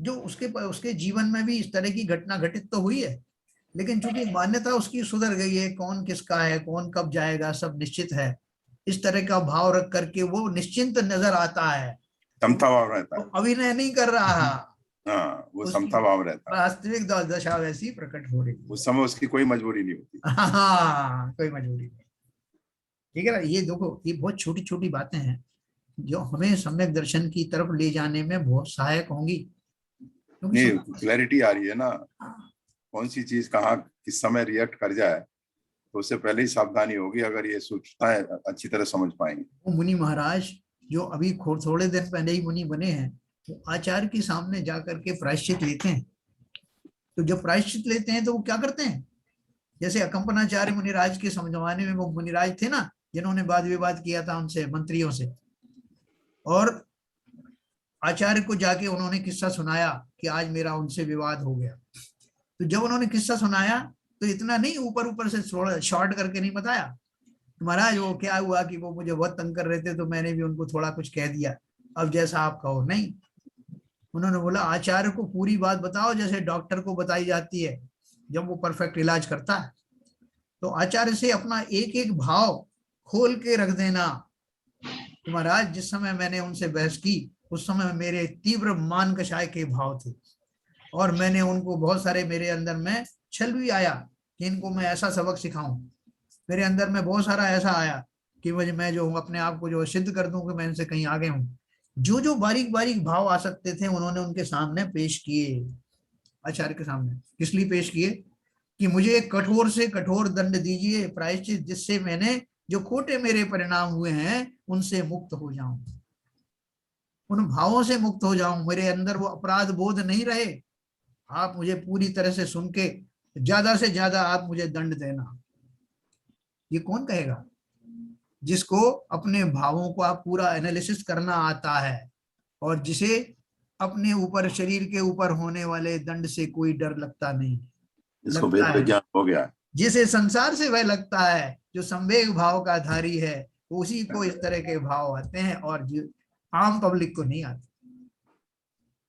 जो उसके जीवन में भी इस तरह की घटना घटित तो हुई है, लेकिन चूंकि मान्यता उसकी सुधर गई है, कौन किसका है, कौन कब जाएगा, सब निश्चित है, इस तरह का भाव रख करके वो निश्चिंत नजर आता है, समता भाव रहता तो है, अभिनय नहीं कर रहा। वो समता भाव रहता है, वास्तविक दशा वैसी प्रकट हो रही है। उस समय उसकी कोई मजबूरी नहीं होती। हाँ, कोई मजबूरी नहीं। ठीक है ना। ये देखो ये बहुत छोटी छोटी बातें हैं जो हमें सम्यक दर्शन की तरफ ले जाने में बहुत सहायक होंगी। नहीं, क्लैरिटी आ रही है ना, कौन सी चीज कहाँ किस समय रिएक्ट कर जाए, तो उससे पहले ही सावधानी होगी। अगर ये सूचनाएं अच्छी तरह समझ पाएंगे। वो मुनि महाराज जो अभी थोड़े दिन पहले ही मुनि बने हैं, वो आचार्य के सामने जाकर के प्रायश्चित लेते हैं। तो जब प्रायश्चित लेते हैं तो वो क्या करते हैं, जैसे अकंपनाचार्य मुनिराज के जमाने में वो मुनिराज थे ना, जिन्होंने वाद विवाद किया था उनसे मंत्रियों से, और आचार्य को जाके उन्होंने किस्सा सुनाया कि आज मेरा उनसे विवाद हो गया। तो जब उन्होंने किस्सा सुनाया तो इतना नहीं ऊपर ऊपर से थोड़ा शॉर्ट करके नहीं बताया, महाराज वो क्या हुआ कि वो मुझे बहुत तंग कर रहे थे तो मैंने भी उनको थोड़ा कुछ कह दिया, अब जैसा आप कहो। नहीं, उन्होंने बोला आचार्य को पूरी बात बताओ जैसे डॉक्टर को बताई जाती है जब वो परफेक्ट इलाज करता है। तो आचार्य से अपना एक एक भाव खोल के रख देना। तो महाराज जिस समय मैंने उनसे बहस की उस समय मेरे तीव्र मान कषाय के भाव थे, और मैंने उनको बहुत सारे, मेरे अंदर में छल भी आया कि इनको मैं ऐसा सबक सिखाऊं। मेरे अंदर में बहुत सारा ऐसा आया कि मैं जो हूँ अपने आप को जो सिद्ध कर दूं कि मैं इनसे कहीं आगे हूँ। जो जो बारीक बारीक भाव आ सकते थे उन्होंने उनके सामने पेश किए, आचार्य के सामने। किस लिए पेश किए कि मुझे एक कठोर से कठोर दंड दीजिए प्रायश्चित, जिससे मैंने जो खोटे मेरे परिणाम हुए हैं उनसे मुक्त हो जाऊं, उन भावों से मुक्त हो जाऊं, मेरे अंदर वो अपराध बोध नहीं रहे। आप मुझे पूरी तरह से सुन के ज्यादा से ज्यादा आप मुझे दंड देना। ये कौन कहेगा? जिसको अपने भावों को आप पूरा एनालिसिस करना आता है, और जिसे अपने ऊपर, शरीर के ऊपर होने वाले दंड से कोई डर लगता नहीं। इसको वेद विज्ञान हो गया। जिसे संसार से वह लगता है, जो संवेग भाव का धारी है, उसी को इस तरह के भाव आते हैं और जो आम पब्लिक को नहीं आते।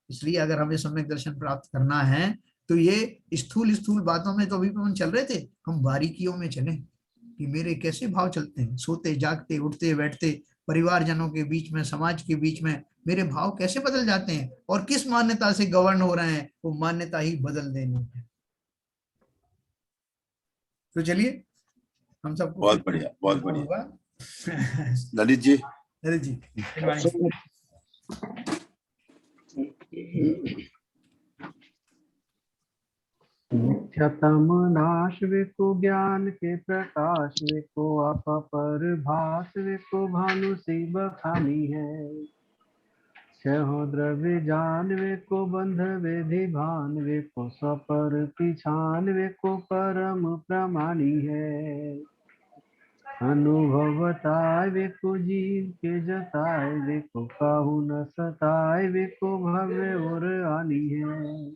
इसलिए अगर हमें सम्यक दर्शन प्राप्त करना है तो ये स्थूल स्थूल बातों में तो अभी हम चल रहे थे, हम बारीकियों में चले कि मेरे कैसे भाव चलते हैं, सोते जागते उठते बैठते, परिवारजनों के बीच में, समाज के बीच में मेरे भाव कैसे बदल जाते हैं और किस मान्यता से गवर्न हो रहे हैं, वो मान्यता ही बदल देनी है। तो चलिए हम सबको बहुत बढ़िया, बहुत बढ़िया। ललित जी, ललित जी मिथ्यातम नाश विको ज्ञान के प्रकाश विको आप पर भास विको भानु सी बखानी है। छहो द्रव्य जान विको बंध विधि भान विको स्वपर पिछान विको परम प्रमाणी है। अनुभवताय विको जीव के जताय विको काहू न सताय विको भव्य और आनी है।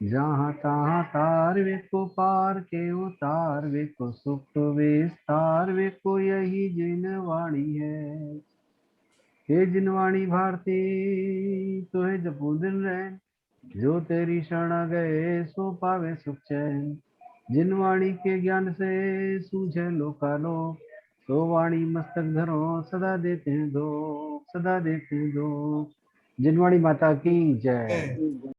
जहाँ तहाँ तार विको पार के उतार विको सुप्त विस्तार विको यही जिनवाणी है। हे जिनवाणी भारती तो है जपू दिन रैन, जो तेरी शरण गए सो पावे सुख चैन। जिनवाणी के ज्ञान से सूझे लोकालोक, तो वाणी मस्तक धरो सदा देते दो, सदा देते दो। जिनवाणी माता की जय।